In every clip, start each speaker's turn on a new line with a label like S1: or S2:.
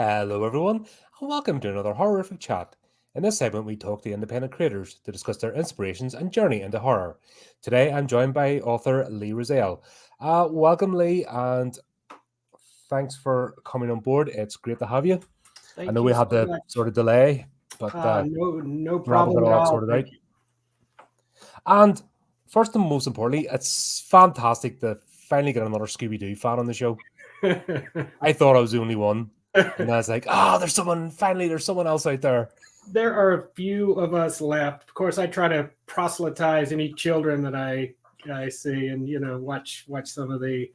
S1: Hello, everyone, and welcome to another horrific chat. In this segment, we talk to independent creators to discuss their inspirations and journey into horror. Today, I'm joined by author Lee Rozelle. Welcome, Lee, and thanks for coming on board. It's great to have you. I know
S2: Thank
S1: we
S2: you
S1: had
S2: so
S1: the
S2: much.
S1: sort of delay, but
S2: No
S1: glad we got
S2: problem at
S1: all that
S2: all.
S1: sorted out.
S2: Thank you.
S1: And first and most importantly, it's fantastic to finally get another Scooby Doo fan on the show. I thought I was the only one. And I was like, there's someone else out there.
S2: There are a few of us left. Of course, I try to proselytize any children that I see, and watch some of the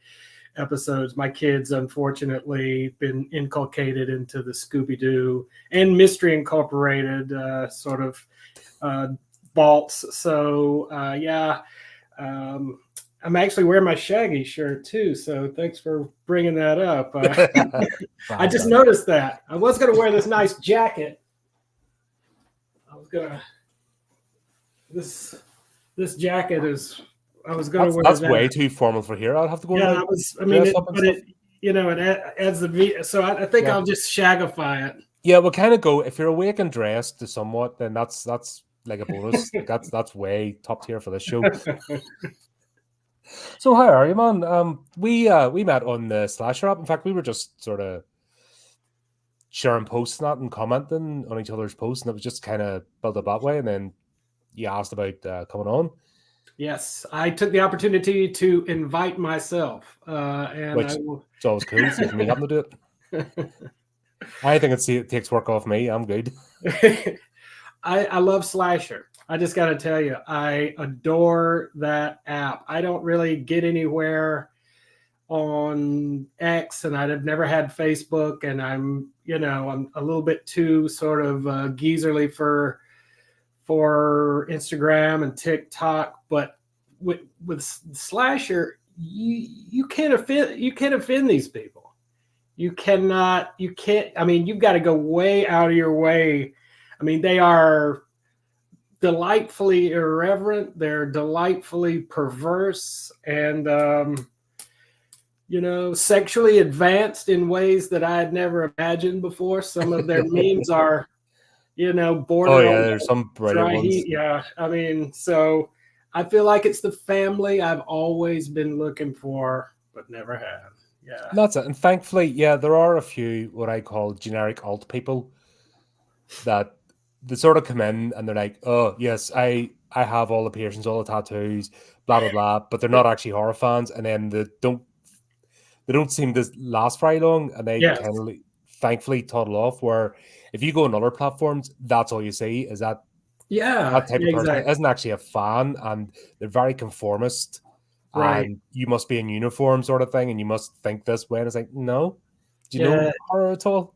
S2: episodes. My kids, unfortunately, been inculcated into the Scooby Doo and Mystery Incorporated sort of vaults. So yeah. I'm actually wearing my Shaggy shirt too, so thanks for bringing that up. I just noticed that. I was going to wear this nice jacket. This jacket is. I was going to wear
S1: that's
S2: that.
S1: way too formal for here. I'll have to go.
S2: Yeah, it adds the. So I think I'll just shagify it.
S1: Yeah, we'll kind of go. If you're awake and dressed to somewhat, then that's like a bonus. that's way top tier for this show. So how are you, man? We met on the Slasher app. In fact, we were just sort of sharing posts and commenting on each other's posts, and it was just kind of built up that way. And then you asked about coming on.
S2: Yes, I took the opportunity to invite myself, and
S1: which it's always cool. So me having to do it. I think it takes work off me. I'm good.
S2: I love Slasher. I just got to tell you, I adore that app. I don't really get anywhere on X, and I've never had Facebook, and I'm a little bit too sort of geezerly for Instagram and TikTok. But with Slasher, you can't offend these people. You can't. I mean, you've got to go way out of your way. I mean, they are delightfully irreverent. They're delightfully perverse, and sexually advanced in ways that I had never imagined before. Some of their memes are, border.
S1: Oh yeah, there's some brilliant ones.
S2: Yeah, I mean, so I feel like it's the family I've always been looking for, but never have. Yeah,
S1: that's it. And thankfully, yeah, there are a few what I call generic alt people that they sort of come in and they're like, oh yes, I have all the piercings, all the tattoos, blah blah blah, but they're not actually horror fans, and then they don't seem to last very long, and they kind of thankfully toddle off. Where if you go on other platforms, that's all you see is that that type of person isn't actually a fan, and they're very conformist, and you must be in uniform sort of thing, and you must think this way. And it's like, no, do you know horror at all?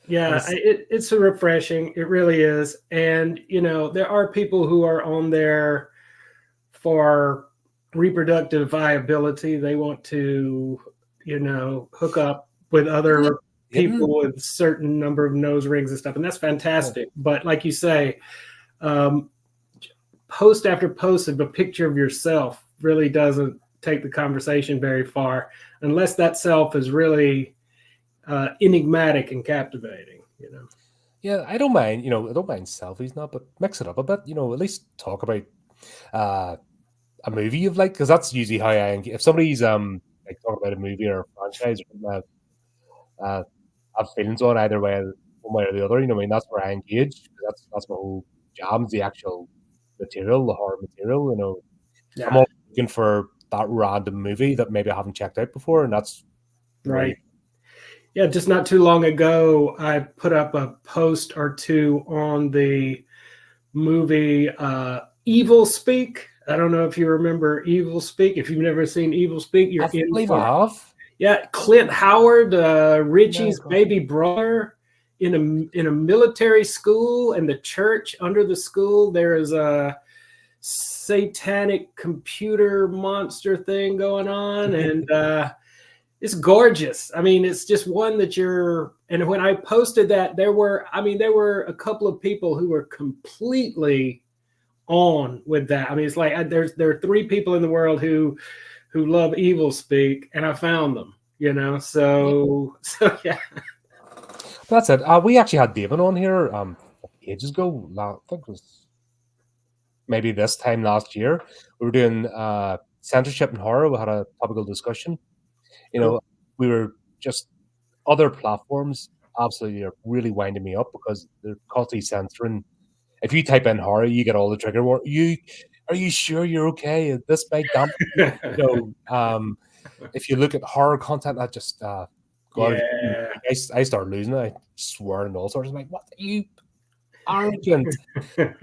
S2: Yeah, it's a refreshing. It really is. And, there are people who are on there for reproductive viability. They want to, hook up with other people with a certain number of nose rings and stuff. And that's fantastic. But like you say, post after post of a picture of yourself really doesn't take the conversation very far unless that self is really enigmatic and captivating.
S1: Yeah, I don't mind. I don't mind selfies now, but mix it up a bit. At least talk about a movie you've liked, because that's usually how I engage. If somebody's like talking about a movie or a franchise, or have feelings on either way, one way or the other. That's where I engage. That's my whole jam, the actual material, the horror material. I'm always looking for that random movie that maybe I haven't checked out before, and that's
S2: right. Yeah, just not too long ago, I put up a post or two on the movie Evil Speak. I don't know if you remember Evil Speak. If you've never seen Evil Speak,
S1: I believe I have.
S2: Yeah, Clint Howard, Richie's baby brother, in a military school, and the church under the school, there is a satanic computer monster thing going on, and it's gorgeous. I mean, it's just one that and when I posted that, there were a couple of people who were completely on with that. I mean, it's like there are 3 people in the world who love Evil Speak, and I found them, so yeah.
S1: That's it. We actually had David on here ages ago. I think it was maybe this time last year. We were doing censorship and horror. We had a topical discussion. You know,
S2: Cool.
S1: we were just other platforms absolutely are really winding me up because they're constantly censoring. If you type in horror, you get all the trigger warning. Are you sure you're okay? This might damage you. If you look at horror content, that just God,
S2: Yeah.
S1: I started losing it. I swore and all sorts. I'm like, what are you arrogant,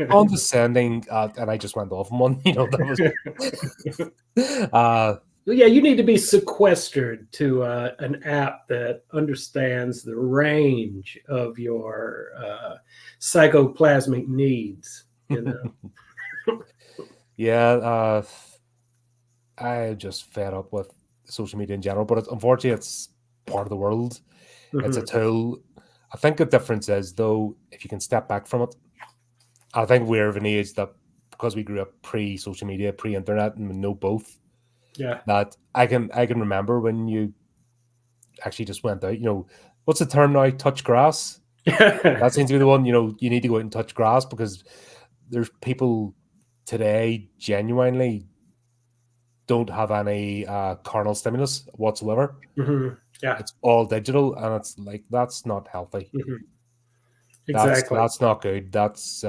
S1: condescending, and I just went off on one. That was.
S2: Yeah, you need to be sequestered to an app that understands the range of your psychoplasmic needs.
S1: Yeah, I just fed up with social media in general, but unfortunately, it's part of the world. It's a tool. I think the difference is, though, if you can step back from it, I think we're of an age that because we grew up pre-social media, pre-internet, and we know both.
S2: Yeah.
S1: That I can remember when you actually just went out. What's the term now? Touch grass. That seems to be the one. You need to go out and touch grass because there's people today genuinely don't have any carnal stimulus whatsoever.
S2: Yeah,
S1: it's all digital, and it's like that's not healthy.
S2: Exactly.
S1: That's not good. This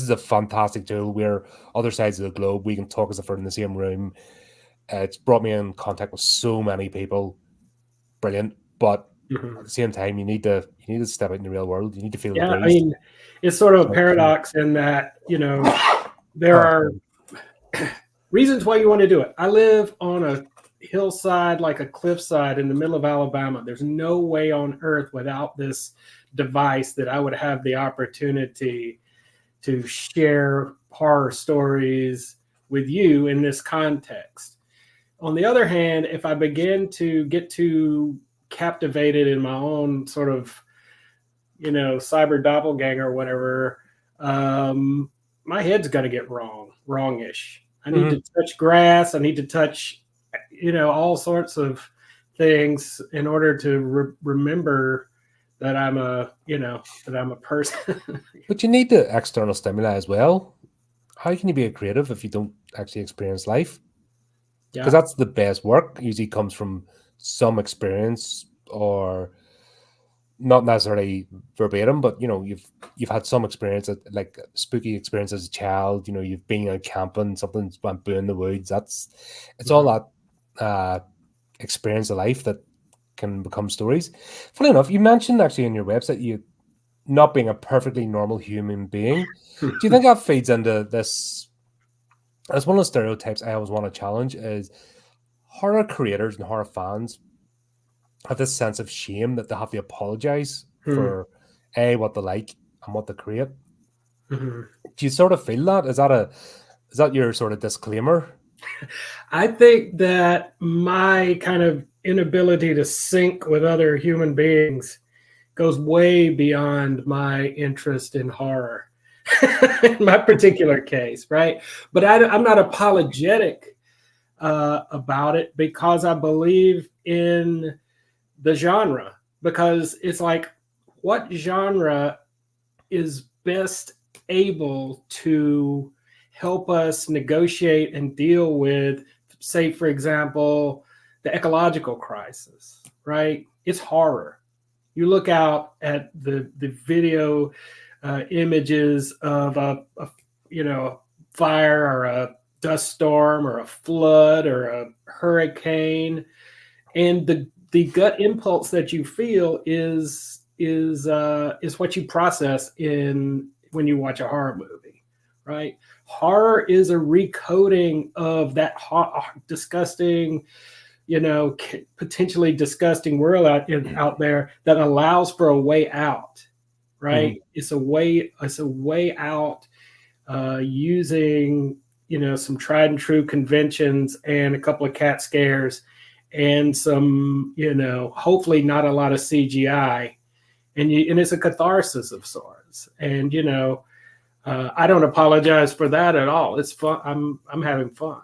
S1: is a fantastic tool. We're other sides of the globe. We can talk as if we're in the same room. It's brought me in contact with so many people. Brilliant, but at the same time, you need to step out in the real world. You need to feel the
S2: Yeah, I
S1: breeze.
S2: mean, it's sort of a paradox in that there are reasons why you want to do it. I live on a hillside, like a cliffside in the middle of Alabama. There's no way on earth without this device that I would have the opportunity to share horror stories with you in this context. On the other hand, if I begin to get too captivated in my own sort of, cyber doppelganger or whatever, my head's going to get wrongish. I need to touch grass. I need to touch, all sorts of things in order to remember that I'm a person.
S1: But you need the external stimuli as well. How can you be a creative if you don't actually experience life? Because that's the best work. Usually comes from some experience, or not necessarily verbatim, but you've had some experience, like spooky experience as a child. You've been out camping, something's went boo in the woods. It's all that experience of life that can become stories. Funny enough, you mentioned actually on your website you not being a perfectly normal human being. Do you think that feeds into this? As one of the stereotypes I always want to challenge is horror creators and horror fans have this sense of shame that they have to apologize for what they like and what they create. Do you sort of feel that? Is that your sort of disclaimer?
S2: I think that my kind of inability to sync with other human beings goes way beyond my interest in horror. In my particular case, right? But I'm not apologetic about it because I believe in the genre, because it's like, what genre is best able to help us negotiate and deal with, say, for example, the ecological crisis, right? It's horror. You look out at the video images of a fire or a dust storm or a flood or a hurricane, and the gut impulse that you feel is what you process when you watch a horror movie, right? Horror is a recoding of that disgusting, potentially disgusting world out there that allows for a way out, right? It's a way out using some tried and true conventions and a couple of cat scares and some hopefully not a lot of CGI, and it's a catharsis of sorts. And I don't apologize for that at all. It's fun. I'm having fun.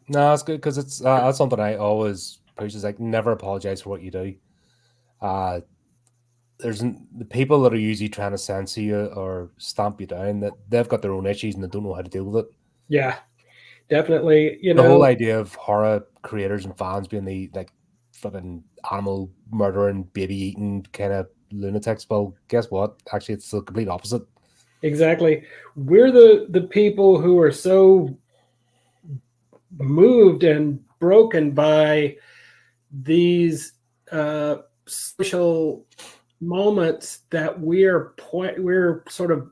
S1: No, it's good because it's that's something I always push, is like never apologize for what you do. Uh, the people that are usually trying to censor you or stamp you down, that they've got their own issues and they don't know how to deal with it.
S2: Yeah, definitely.
S1: The whole idea of horror creators and fans being the like fucking animal murdering, baby eating kind of lunatics. Well, guess what? Actually, it's the complete opposite.
S2: Exactly. We're the people who are so moved and broken by these social moments that we're sort of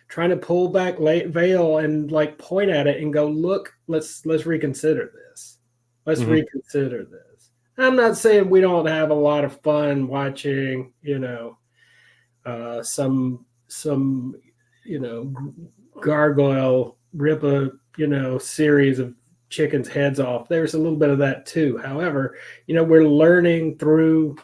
S2: trying to pull back veil and like point at it and go, look, let's reconsider this. Let's
S1: Mhm.
S2: reconsider this. I'm not saying we don't have a lot of fun watching, some gargoyle rip a series of chickens' heads off. There's a little bit of that too. However, we're learning through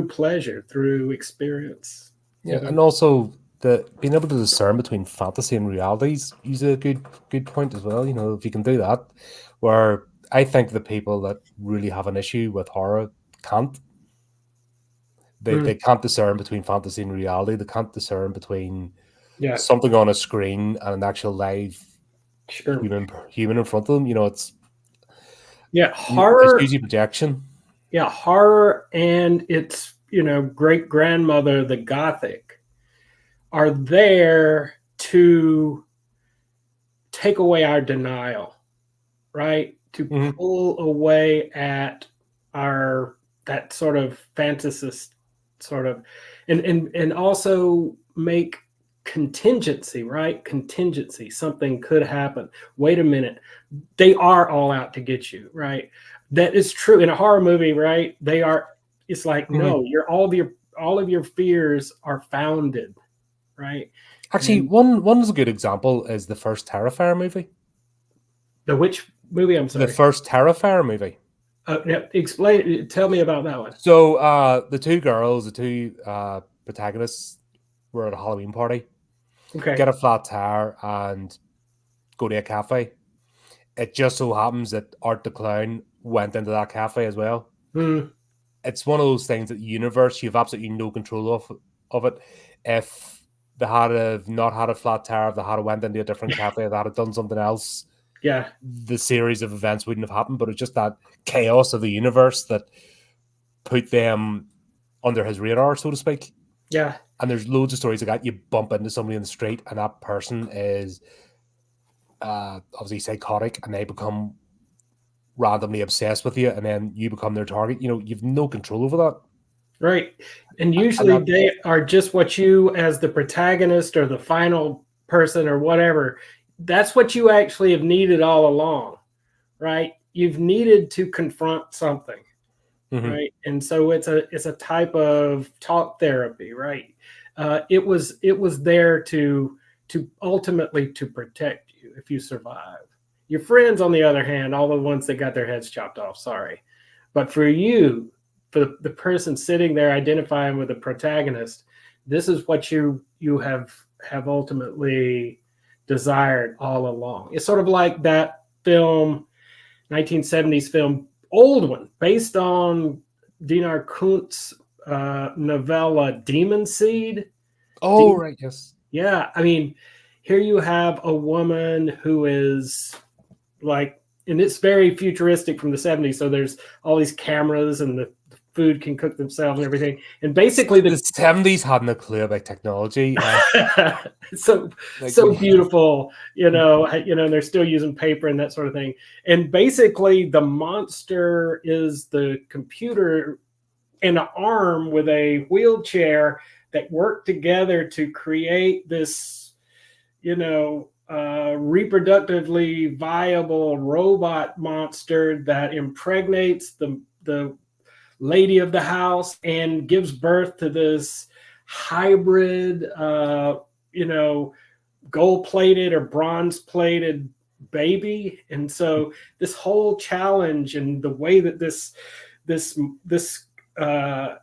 S2: pleasure, through experience.
S1: Yeah, and also the being able to discern between fantasy and realities is a good point as well. If you can do that, where I think the people that really have an issue with horror can't. They can't discern between fantasy and reality. They can't discern between
S2: Yeah,
S1: something on a screen and an actual live
S2: sure.
S1: human in front of them. It's
S2: Horror.
S1: usually projection.
S2: Yeah, horror and its great grandmother, the Gothic, are there to take away our denial, right? To
S1: Mhm.
S2: pull away at that sort of fantasist sort of, and also make contingency, right? Contingency, something could happen. Wait a minute, they are all out to get you, right? That is true in a horror movie, right? They are. It's like,
S1: Mhm.
S2: no, all of your fears are founded, right?
S1: Actually,
S2: And
S1: one is a good example is the first Terrifier movie.
S2: the which movie? I'm
S1: The
S2: sorry.
S1: first Terrifier movie.
S2: Explain. Tell me about that one.
S1: So the two girls, the two protagonists, were at a Halloween party,
S2: Okay.
S1: get a flat tire, and go to a cafe. It just so happens that Art the Clown went into that cafe as well.
S2: Hmm.
S1: It's one of those things that the universe, you have absolutely no control of it. If they had have not had a flat tire, if they had went into a different cafe, if they had done something else,
S2: Yeah.
S1: the series of events wouldn't have happened. But it's just that chaos of the universe that put them under his radar, so to speak.
S2: Yeah.
S1: And there's loads of stories like that. You bump into somebody in the street, and that person is obviously psychotic, and they become randomly obsessed with you, and then you become their target. You've no control over that.
S2: Right. And
S1: And
S2: usually
S1: that,
S2: they are just what you, as the protagonist or the final person or whatever, that's what you actually have needed all along, right? You've needed to confront something,
S1: mhm.
S2: right? And so it's a type of talk therapy, right? It was there to ultimately to protect you if you survive. Your friends, on the other hand, all the ones that got their heads chopped off, sorry, but for you, for the person sitting there identifying with the protagonist, this is what you have ultimately desired all along. It's sort of like that film, 1970s film, old one, based on Dinar Kuntz's novella Demon Seed.
S1: Oh, right, yes.
S2: Yeah, I mean, here you have a woman who is like, and it's very futuristic from the 70s. So there's all these cameras and the food can cook themselves and everything. And basically
S1: The 70s hadn't a clue about technology.
S2: so
S1: Like
S2: so
S1: we,
S2: beautiful, and they're still using paper and that sort of thing. And basically the monster is the computer and an arm with a wheelchair that work together to create this, reproductively viable robot monster that impregnates the lady of the house and gives birth to this hybrid, gold plated or bronze plated baby. And so this whole challenge and the way that this this uh,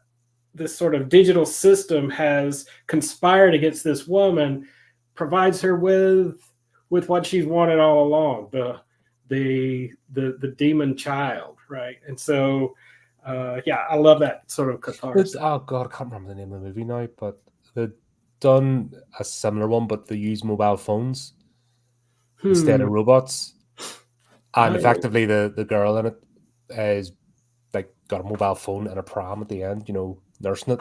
S2: this sort of digital system has conspired against this woman provides her with what she's wanted all along, the demon child, right? And so Yeah, I love that sort of catharsis.
S1: Oh god, I can't remember the name of the movie now, but they've done a similar one, but they use mobile phones instead
S2: Hmm.
S1: of robots. And
S2: I,
S1: effectively, the girl in it is like got a mobile phone and a pram at the end, nursing it.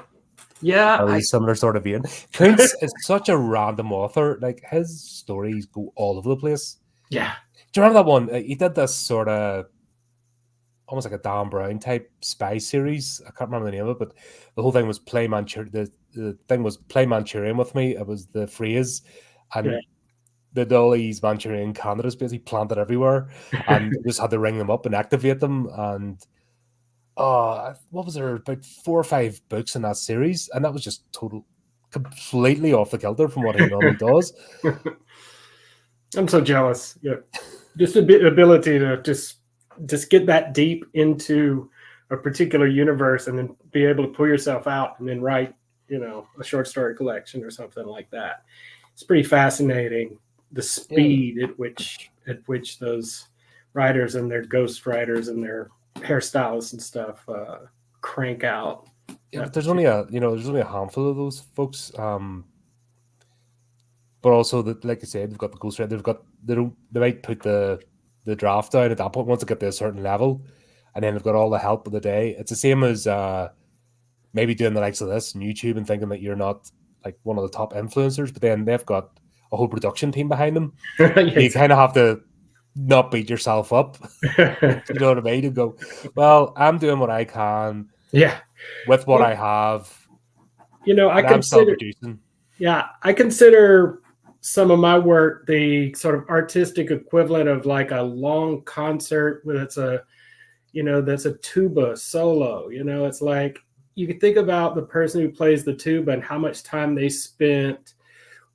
S2: yeah,
S1: Very similar sort of vein. Kuntz is such a random author. Like his stories go all over the place.
S2: yeah.
S1: Do you remember that one? He did this sort of almost like a Dan Brown type spy series. I can't remember the name of it, but the whole thing was play Manchurian. The thing was play Manchurian with me. It was the phrase,
S2: Yeah.
S1: and the all these Manchurian candidates basically planted everywhere, and just had to ring them up and activate them. And what was there, about 4 or 5 books in that series, and that was just completely off the kilter from what he normally does.
S2: I'm so jealous. Yeah, just a bit ability to just get that deep into a particular universe and then be able to pull yourself out and then write, a short story collection or something like that. It's pretty fascinating the
S1: Yeah,
S2: speed at which those writers and their ghost writers and their hairstylists and stuff crank out.
S1: yeah, but
S2: That
S1: there's
S2: particular.
S1: only a handful of those folks. But also that, like I said, they've got the ghostwriter. They might put the draft down at that point once they get to a certain level, and then they've got all the help of the day. It's the same as maybe doing the likes of this on YouTube and thinking that you're not like one of the top influencers, but then they've got a whole production team behind them. You
S2: Yes.
S1: kind of have to not beat yourself up. You know what I mean? And go, well, I'm doing what I can
S2: Yeah.
S1: with what
S2: Well,
S1: I have,
S2: I
S1: and I'm still
S2: consider,
S1: producing.
S2: yeah, I consider some of my work the sort of artistic equivalent of like a long concert with that's a tuba solo. It's like you can think about the person who plays the tuba and how much time they spent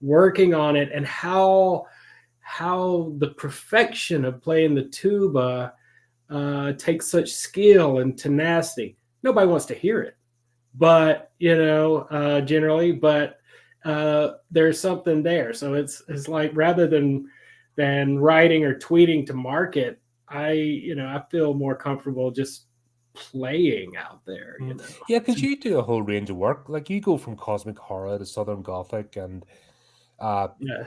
S2: working on it and how the perfection of playing the tuba takes such skill and tenacity. Nobody wants to hear it, but generally, but there's something there. So it's like rather than writing or tweeting to market, I feel more comfortable just playing out there.
S1: Yeah, because you do a whole range of work. Like you go from cosmic horror to southern gothic, and uh,
S2: Yeah.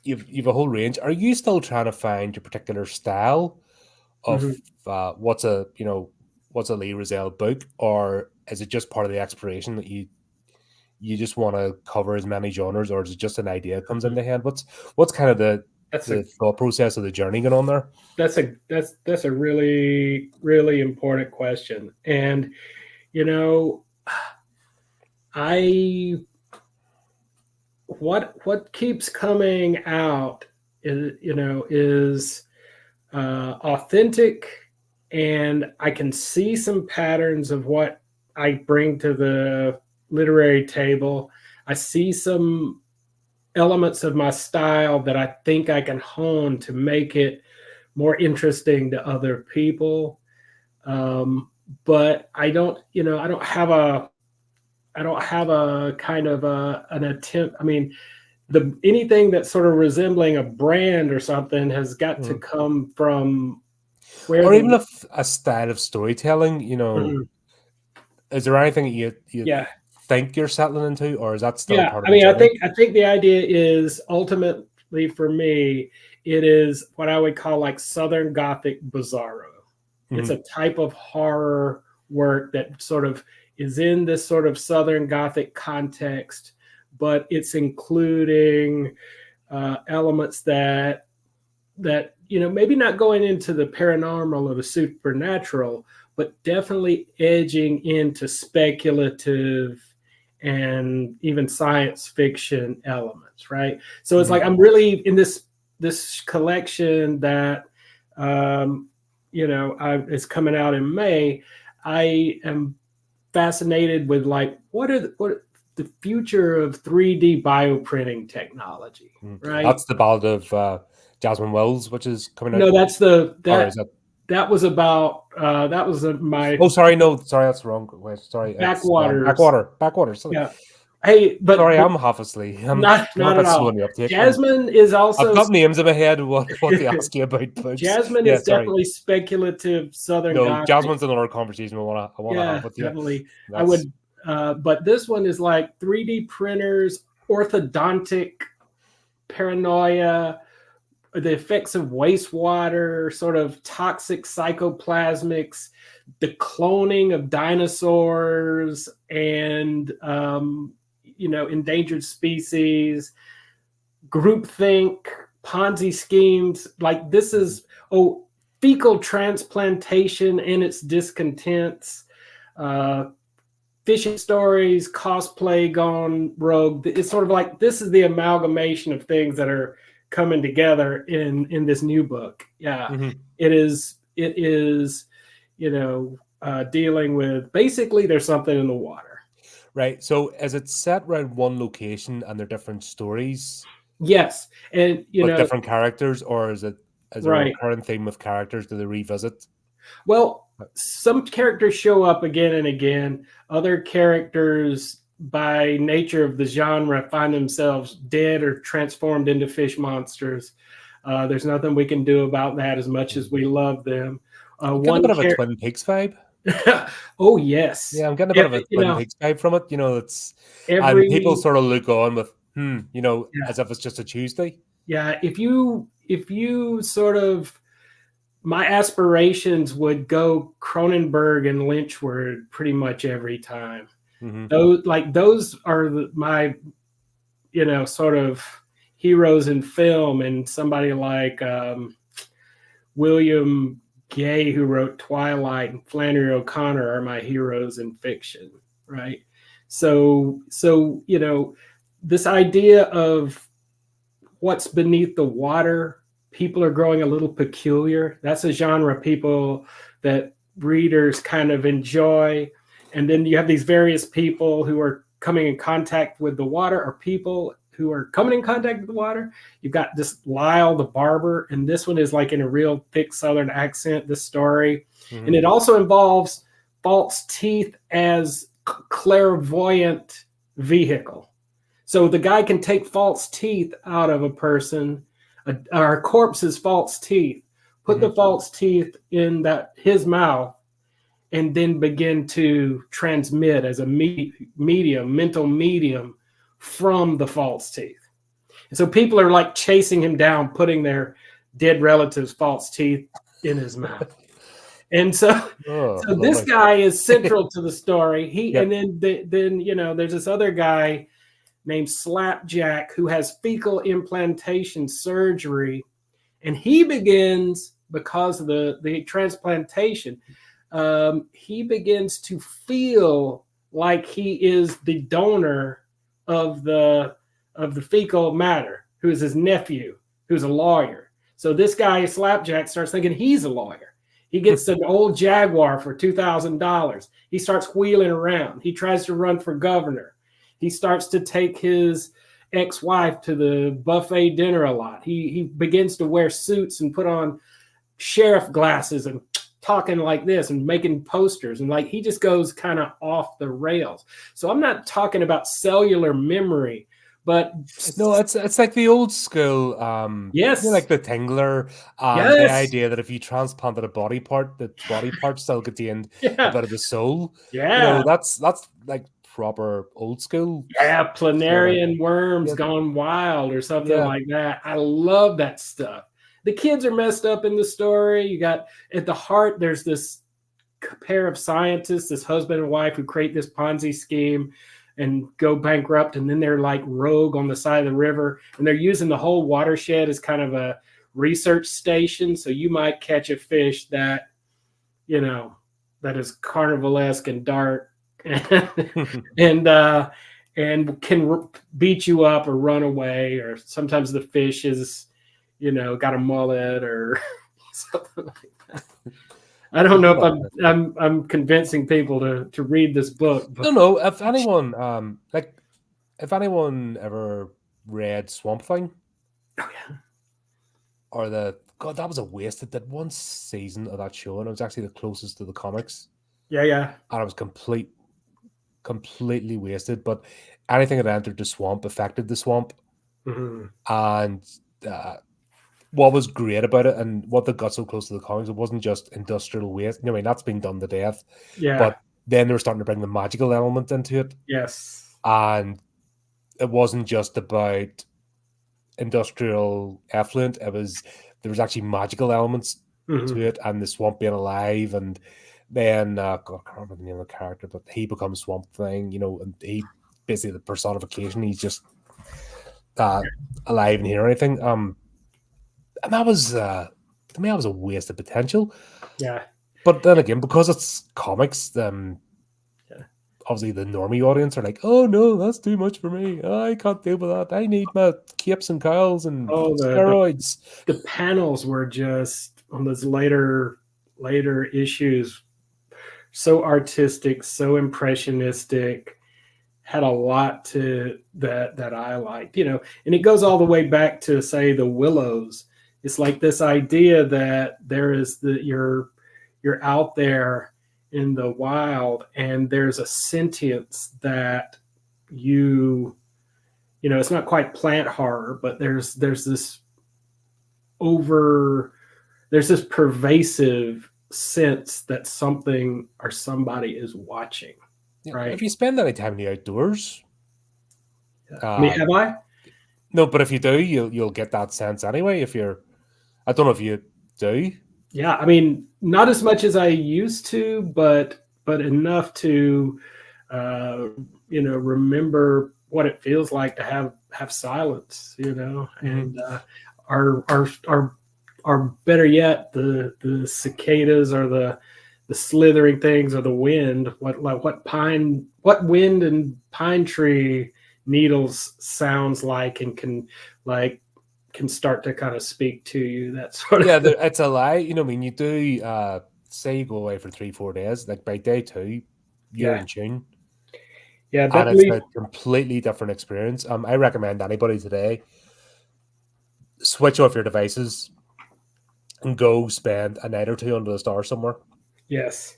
S1: you've a whole range. Are you still trying to find your particular style of
S2: Hmm.
S1: what's a Lee Rozelle book, or is it just part of the exploration that you just want to cover as many genres, or is it just an idea that comes into hand? What's kind of
S2: That's a
S1: the thought process of the journey going on there?
S2: that's a really really important question, and you know, I what keeps coming out is authentic, and I can see some patterns of what I bring to the literary table. I see some elements of my style that I think I can hone to make it more interesting to other people. But I don't have a kind of an attempt. I mean, the anything that's sort of resembling a brand or something has got to
S1: Mhm.
S2: come from where
S1: Or even
S2: the
S1: if a style of storytelling,
S2: Mhm.
S1: is there anything that you
S2: Yeah.
S1: think you're settling into, or is that still
S2: Yeah,
S1: part
S2: I
S1: of the
S2: mean, I
S1: journey?
S2: think I think the idea is ultimately for me, it is what I would call like Southern Gothic Bizarro. It's
S1: Mhm.
S2: a type of horror work that sort of is in this sort of Southern Gothic context, but it's including elements that maybe not going into the paranormal or the supernatural, but definitely edging into speculative and even science fiction elements, right? So it's
S1: Mhm.
S2: like I'm really in this collection that is coming out in May. I am fascinated with like what the future of 3D bioprinting technology, right?
S1: That's the ballad of Jasmine Wells, which is coming out,
S2: No, that's the
S1: or is
S2: that
S1: it?
S2: that was about that was my
S1: Oh, sorry, no, sorry, that's wrong. Wait, sorry, it's
S2: backwaters.
S1: backwater. Sorry.
S2: Yeah, Hey,
S1: Sorry, I'm half asleep. I'm
S2: not
S1: a
S2: at
S1: bit slow
S2: all.
S1: in the uptake.
S2: Jasmine is
S1: I've
S2: also
S1: got names in my head. What they ask you about books?
S2: Jasmine
S1: Yeah,
S2: is
S1: sorry.
S2: definitely speculative Southern
S1: No,
S2: Gothic.
S1: Jasmine's another conversation I wanna
S2: Yeah,
S1: have with you.
S2: definitely. I
S1: That's
S2: would, but this one is like 3D printers, orthodontic paranoia, the effects of wastewater, sort of toxic psychoplasmics, the cloning of dinosaurs, and endangered species, groupthink, Ponzi schemes. Like this is fecal transplantation and its discontents. Uh, Fishing stories, cosplay gone rogue. It's sort of like this is the amalgamation of things that are coming together in this new book. Yeah,
S1: mhm.
S2: it is. It is, dealing with basically there's something in the water.
S1: Right. So is it set around one location and they're different stories,
S2: Yes, and
S1: but different characters, or is there a
S2: right.
S1: recurring theme of characters? Do they revisit?
S2: Well, some characters show up again and again. Other characters, by nature of the genre, find themselves dead or transformed into fish monsters. There's nothing we can do about that as much as we love them.
S1: I'm getting a
S2: One
S1: bit of a
S2: character.
S1: Twin Peaks vibe.
S2: Oh, yes.
S1: Yeah, I'm getting a bit
S2: Yeah,
S1: of a Twin Peaks vibe from it. It's and people
S2: every
S1: sort of look on with
S2: yeah,
S1: as if it's just a Tuesday.
S2: yeah. If you sort of my aspirations would go Cronenberg and Lynchward pretty much every time.
S1: Hmm.
S2: Those are my sort of heroes in film, and somebody like William Gay, who wrote Twilight, and Flannery O'Connor are my heroes in fiction, right? So this idea of what's beneath the water, people are growing a little peculiar. That's a genre people that readers kind of enjoy. And then you have these various people who are coming in contact with the water, or people who are coming in contact with the water. You've got this Lyle the barber, and this one is like in a real thick Southern accent, this story.
S1: Hmm.
S2: And it also involves false teeth as clairvoyant vehicle. So the guy can take false teeth out of a person, or a corpse's false teeth, put
S1: Hmm.
S2: the false teeth in his mouth, and then begin to transmit as a mental medium from the false teeth. And so people are like chasing him down, putting their dead relatives' false teeth in his mouth. And so,
S1: Oh,
S2: so this
S1: lovely.
S2: guy is central to the story. And
S1: Yep.
S2: then there's this other guy named Slapjack who has fecal implantation surgery, and he begins, because of the transplantation, he begins to feel like he is the donor of the fecal matter, who is his nephew, who's a lawyer. So this guy Slapjack starts thinking he's a lawyer. He gets an old Jaguar for $2,000. He starts wheeling around. He tries to run for governor. He starts to take his ex-wife to the buffet dinner a lot. He begins to wear suits and put on sheriff glasses and talking like this and making posters, and like he just goes kind of off the rails. So I'm not talking about cellular memory, but
S1: No, it's like the old school,
S2: yes,
S1: like the Tingler, and the
S2: yes,
S1: idea that if you transplanted a body part, the body part still contained a
S2: yeah,
S1: bit of the soul.
S2: yeah,
S1: That's like proper old school
S2: yeah,
S1: sort of.
S2: planarian worms
S1: Yeah,
S2: gone wild or something
S1: yeah.
S2: like that. I love that stuff. The kids are messed up in the story. You got at the heart, there's this pair of scientists, this husband and wife, who create this Ponzi scheme and go bankrupt, and then they're like rogue on the side of the river, and they're using the whole watershed as kind of a research station. So you might catch a fish that that is carnivalesque and dark, and can beat you up or run away, or sometimes the fish is got a mullet or something like that. I don't know if I'm convincing people to read this book, but
S1: No. If anyone, if anyone ever read Swamp Thing,
S2: oh yeah,
S1: or God, that was a waste. It did one season of that show, and it was actually the closest to the comics,
S2: yeah, yeah.
S1: and it was complete completely wasted. But anything that entered the swamp affected the swamp.
S2: Mhm.
S1: And uh, what was great about it, and what they got so close to the comics, it wasn't just industrial waste. I mean, that's been done to death.
S2: Yeah.
S1: But then they were starting to bring the magical element into it.
S2: Yes.
S1: And it wasn't just about industrial effluent. There was actually magical elements to
S2: Mhm.
S1: it, and the swamp being alive. And then God, I can't remember the name of the character, but he becomes Swamp Thing, and he basically the personification. He's just uh, alive and hear anything. And that was to me, that was a waste of potential.
S2: Yeah.
S1: But then again, because it's comics,
S2: Yeah.
S1: obviously the normie audience are like, "Oh no, that's too much for me. I can't deal with that. I need my capes and cows and
S2: Oh,
S1: steroids."
S2: the panels were just on those later issues so artistic, so impressionistic, had a lot to that I liked, and it goes all the way back to say the Willows. It's like this idea that there is you're out there in the wild and there's a sentience that it's not quite plant horror, but there's this over there's this pervasive sense that something or somebody is watching,
S1: Yeah,
S2: right?
S1: if you spend any time in the outdoors,
S2: I mean,
S1: uh,
S2: have I?
S1: no, but if you do, you'll get that sense anyway. I don't know if you do.
S2: Yeah, I mean, not as much as I used to, but enough to uh, remember what it feels like to have silence,
S1: Mm-hmm.
S2: and our better yet, the cicadas or the slithering things or the wind, what wind and pine tree needles sounds like and can start to kind of speak to you, that sort of
S1: Yeah,
S2: thing.
S1: it's a lie. I mean, you do. Say you go away for 3, 4 days. Like by day 2, you're
S2: Yeah,
S1: in tune,
S2: yeah,
S1: and
S2: that
S1: it's
S2: lead
S1: a completely different experience. I recommend anybody today switch off your devices and go spend a night or two under the stars somewhere.
S2: yes.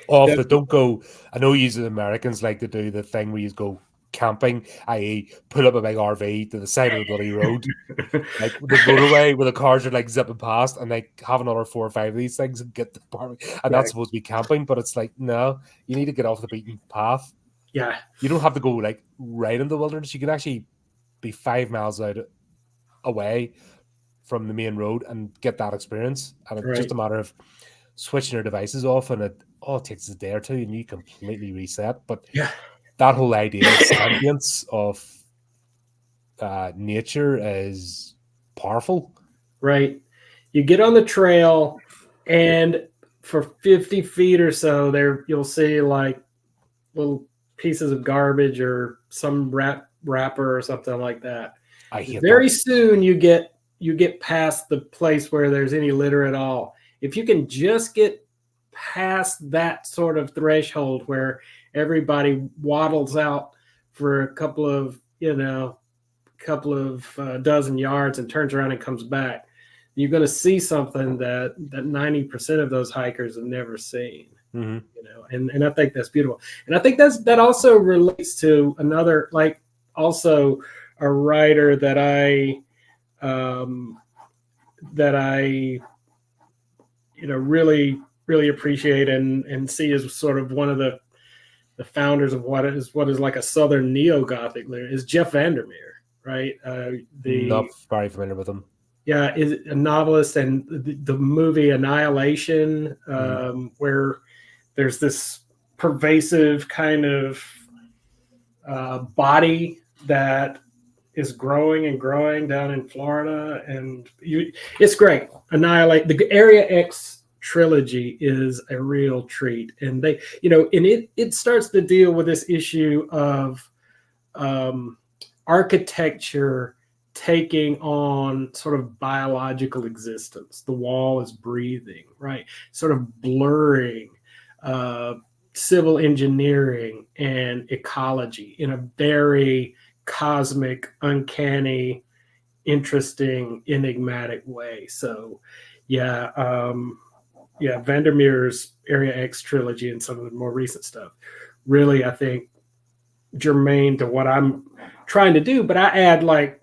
S1: Off
S2: That
S1: it. Don't go. I know you Americans like to do the thing where you go camping, i.e., pull up a big RV to the side of the bloody road, like the motorway where the cars are like zipping past, and like have another 4 or 5 of these things and get the park. And
S2: yeah,
S1: that's supposed to be camping, but it's like, no, you need to get off the beaten path.
S2: yeah,
S1: You don't have to go like right into the wilderness. You can actually be 5 miles out away from the main road and get that experience. And it's just
S2: right.
S1: a matter of switching your devices off, and it takes a day or two, and you completely reset. But
S2: Yeah,
S1: that whole idea of sentience of nature is powerful.
S2: right. You get on the trail, and for 50 feet or so, there you'll see like little pieces of garbage or some wrapper or something like that.
S1: I hate that.
S2: Very soon you get past the place where there's any litter at all. If you can just get past that sort of threshold where everybody waddles out for a couple of dozen yards and turns around and comes back, you're going to see something that 90% of those hikers have never seen.
S1: Mm-hmm.
S2: And I think that's beautiful. And I think that also relates to another, like, also a writer um, that I really appreciate and see as sort of one of the founders of what is like a Southern neo-Gothic literature is Jeff Vandermeer, right?
S1: Not very familiar with them.
S2: Yeah, is a novelist, and the movie Annihilation,
S1: Mm-hmm.
S2: where there's this pervasive kind of body that is growing and growing down in Florida, and it's great. Annihilate the Area X trilogy is a real treat, and it starts to deal with this issue of architecture taking on sort of biological existence. The wall is breathing, right? Sort of blurring uh, civil engineering and ecology in a very cosmic, uncanny, interesting, enigmatic way. So, yeah, Vandermeer's Area X trilogy and some of the more recent stuff really, I think, germane to what I'm trying to do, but I add like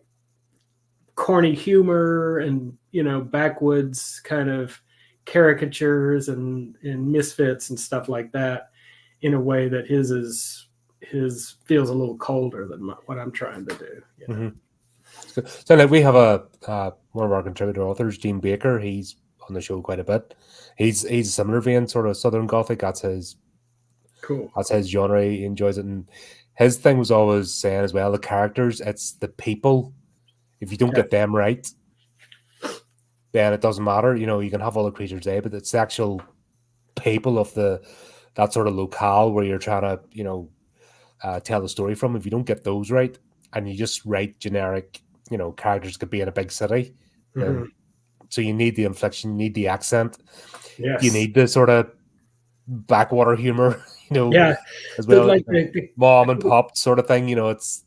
S2: corny humor and backwoods kind of caricatures and misfits and stuff like that in a way that his feels a little colder than what I'm trying to do.
S1: So like we have a one of our contributor authors, Gene Baker. He's on the show quite a bit. He's a similar vein, sort of Southern Gothic.
S2: Cool.
S1: That's his genre. He enjoys it, and his thing was always saying as well, the characters. It's the people. If you don't
S2: Yeah.
S1: get them right, then it doesn't matter. You can have all the creatures there, but it's the actual people of that sort of locale where you're trying to tell the story from. If you don't get those right, and you just write generic, characters could be in a big city, then so you need the inflection, you need the accent, you
S2: Yes.
S1: need the sort of backwater humor,
S2: Yeah.
S1: as well,
S2: Like the
S1: mom and pop sort of thing. It's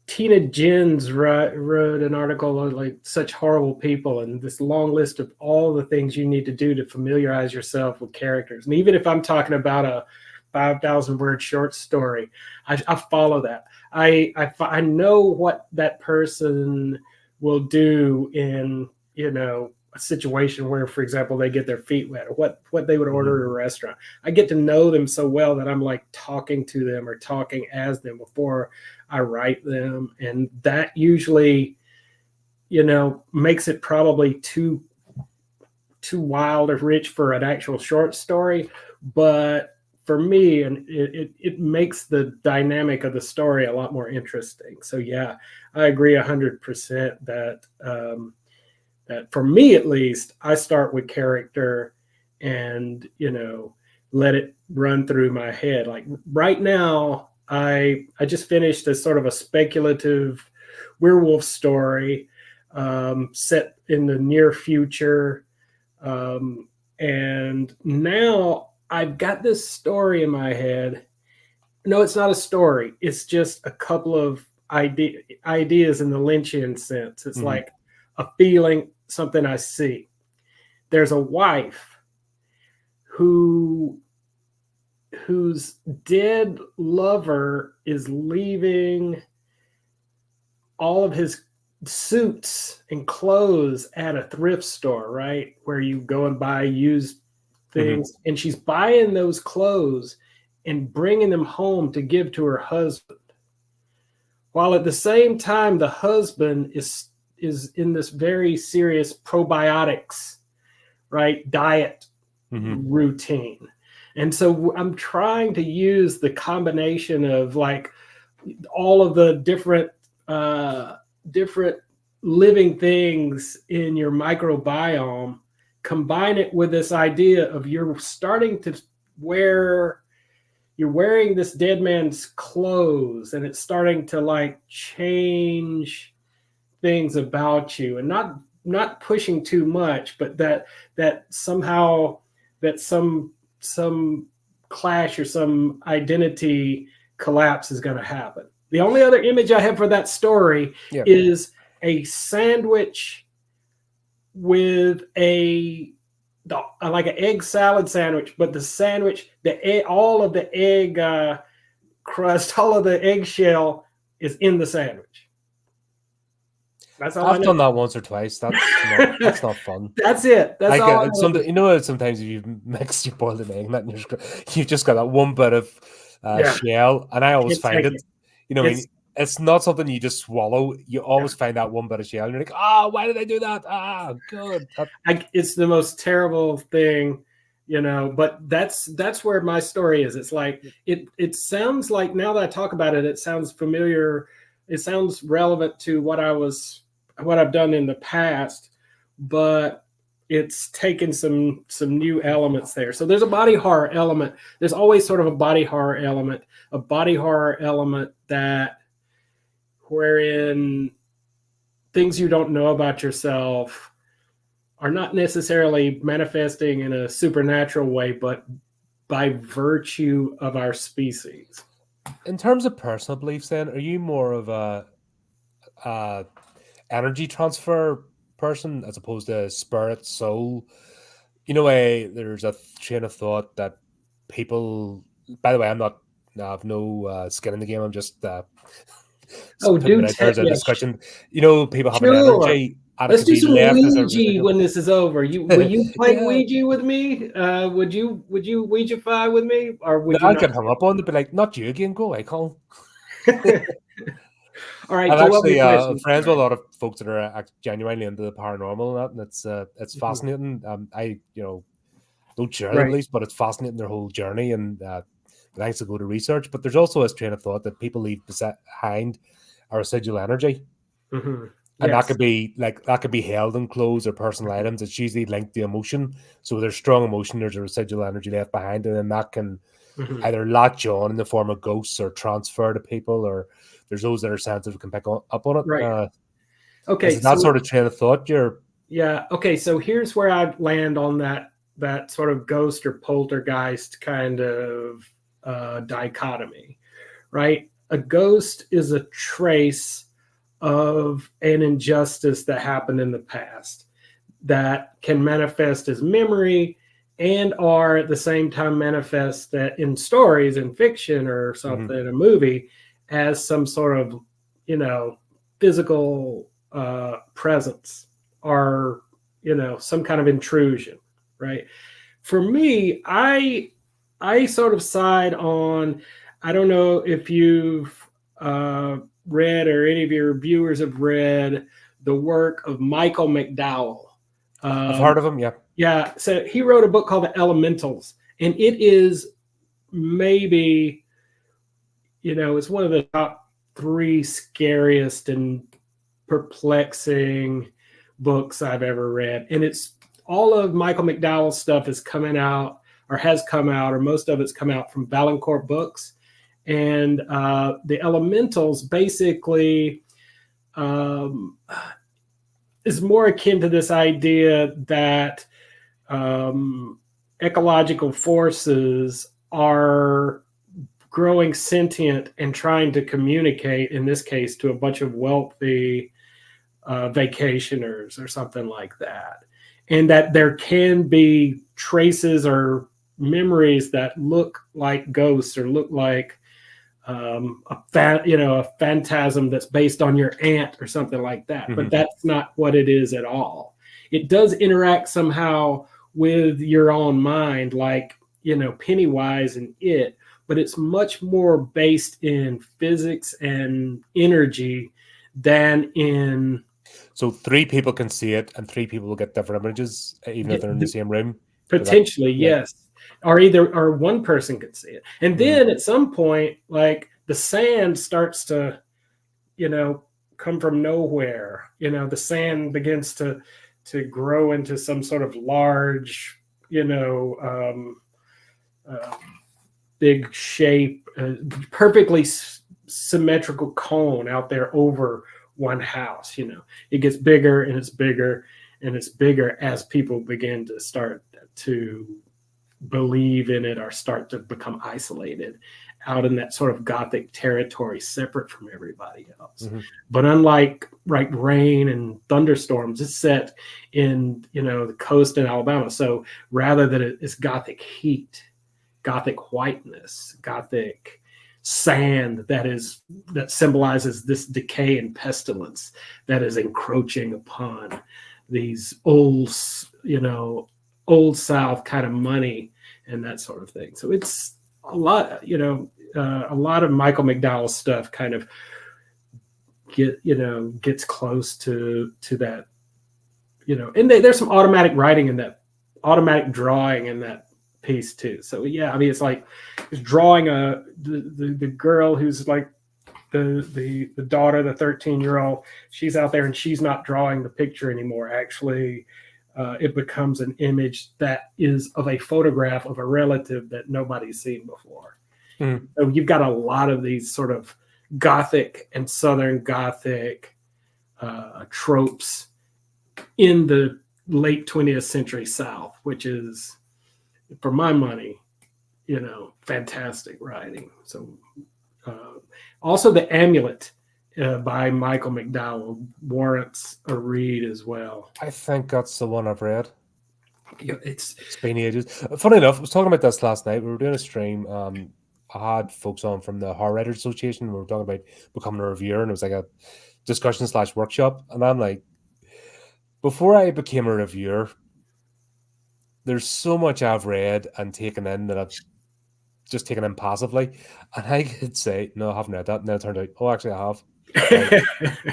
S2: Tina Jens wrote an article on like such horrible people and this long list of all the things you need to do to familiarize yourself with characters. And even if I'm talking about a 5,000 word short story, I follow that. I know what that person will do in a situation where, for example, they get their feet wet, or what they would order at a restaurant. I get to know them so well that I'm like talking to them or talking as them before I write them, and that usually makes it probably too wild or rich for an actual short story, but for me, and it makes the dynamic of the story a lot more interesting. So yeah, I agree 100% that for me at least, I start with character and let it run through my head. Like right now, I just finished a sort of a speculative werewolf story set in the near future, and now I've got this story in my head. No, it's not a story. It's just a couple of ideas in the Lynchian sense. It's like a feeling, something I see. There's a wife whose dead lover is leaving all of his suits and clothes at a thrift store, right? Where you go and buy used things. And she's buying those clothes and bringing them home to give to her husband. While at the same time, the husband is in this very serious probiotics, right, diet routine. And so I'm trying to use the combination of like all of the different living things in your microbiome, combine it with this idea of you're wearing this dead man's clothes, and it's starting to like change things about you, and not pushing too much, but that somehow that some clash or some identity collapse is going to happen. The only other image I have for that story is a sandwich with like an egg salad sandwich, but the sandwich, all of the egg crust, all of the eggshell is in the sandwich. That's all
S1: I've done that once or twice. That's not fun.
S2: That's it. That's all.
S1: Sometimes if you mix your boiled egg, you've just got that one bit of shell, and I always find it. It's not something you just swallow. You always find that one bit of shell, and you're like, why did I do that? Good.
S2: It's the most terrible thing, but that's where my story is. It's like it sounds like, now that I talk about it, it sounds familiar. It sounds relevant to what I've done in the past, but it's taken some new elements there. So there's a body horror element. There's always sort of a body horror element that wherein things you don't know about yourself are not necessarily manifesting in a supernatural way, but by virtue of our species.
S1: In terms of personal beliefs, then, are you more of a energy transfer person as opposed to spirit, soul? There's a train of thought that people. By the way, I'm not No, I've no skin in the game. I'm just
S2: Oh,
S1: putting it
S2: do
S1: out there as a
S2: yeah,
S1: discussion. You know, people have an
S2: sure.
S1: energy, and it
S2: Let's
S1: can
S2: do
S1: be
S2: some
S1: left as a
S2: Ouija
S1: residual.
S2: when this is over. You will you play
S1: Yeah,
S2: Ouija with me? Would you Ouija-fy with me, or
S1: no,
S2: would you
S1: I'll
S2: not?
S1: get hung up on to be like, not you again, go away, Colin.
S2: All right.
S1: I'm
S2: So, what were
S1: actually
S2: your questions?
S1: friends with a
S2: Sorry.
S1: lot of folks that are genuinely into the paranormal and that, and it's
S2: Mhm.
S1: fascinating. I don't share the
S2: Right.
S1: beliefs, but it's fascinating their whole journey and the lengths to go to research. But there's also this train of thought that people leave behind a residual energy,
S2: Hmm.
S1: and
S2: Yes.
S1: that could be held in clothes or personal items. It's usually linked to emotion. So there's strong emotion, there's a residual energy left behind, and then that can
S2: Hmm.
S1: either latch on in the form of ghosts or transfer to people, or there's those that are sensitive can up on it.
S2: Right.
S1: Is
S2: Okay.
S1: it that
S2: So,
S1: sort of train of thought? You're
S2: yeah. Okay. So here's where I land on that sort of ghost or poltergeist kind of dichotomy. Right. A ghost is a trace of an injustice that happened in the past that can manifest as memory and are at the same time manifest that in stories in fiction or
S1: Mhm.
S2: something, a movie, as some sort of, you know, physical presence or, some kind of intrusion, right? For me, I sort of side on, I don't know if you've read or any of your viewers have read the work of Michael McDowell.
S1: I've
S2: Um,
S1: heard of them. Yeah.
S2: yeah, so he wrote a book called The Elementals, and it is maybe, it's one of the top three scariest and perplexing books I've ever read. And it's all of Michael McDowell's stuff is coming out or has come out, or most of it's come out from Valancourt Books. And The Elementals basically um, is more akin to this idea that um, ecological forces are growing sentient and trying to communicate, in this case, to a bunch of wealthy vacationers or something like that. And that there can be traces or memories that look like ghosts or look like a phantasm that's based on your aunt or something like that. But
S1: Hmm.
S2: that's not what it is at all. It does interact somehow with your own mind, like, Pennywise and It, but it's much more based in physics and energy than in
S1: So three people can see it, and three people will get different images, even if they're in the same room. So that,
S2: potentially,
S1: yeah.
S2: yes. Or one person could see it. And
S1: Hmm.
S2: then at some point, like the sand starts to, you know, come from nowhere. The sand begins to grow into some sort of large, uh, big shape, perfectly symmetrical cone out there over one house. It gets bigger and it's bigger and it's bigger as people begin to start to believe in it or start to become isolated out in that sort of gothic territory separate from everybody else.
S1: Hmm.
S2: But unlike rain and thunderstorms, it's set in the coast in Alabama. So rather than it's gothic heat, gothic whiteness, gothic sand that symbolizes this decay and pestilence that is encroaching upon these old South kind of money and that sort of thing. So it's a lot, a lot of Michael McDowell's stuff kind of gets close to that, and there's some automatic writing in that, automatic drawing in that piece too. So yeah, I mean, it's drawing the girl who's like the daughter, the 13-year-old. She's out there and she's not drawing the picture anymore. Actually, it becomes an image that is of a photograph of a relative that nobody's seen before.
S1: Hmm.
S2: So you've got a lot of these sort of Gothic and Southern Gothic tropes in the late 20th century South, which is, for my money, fantastic writing. So also The Amulet by Michael McDowell warrants a read as well.
S1: I think that's the one I've read.
S2: It's
S1: It's been ages. Funny enough, I was talking about this last night. We were doing a stream. I had folks on from the Horror Writers Association. We were talking about becoming a reviewer, and it was like a discussion slash workshop. And I'm like, before I became a reviewer, there's so much I've read and taken in that I've just taken in passively, and I could say, no, I haven't read that. And then it turned out, oh, actually, I have. Right.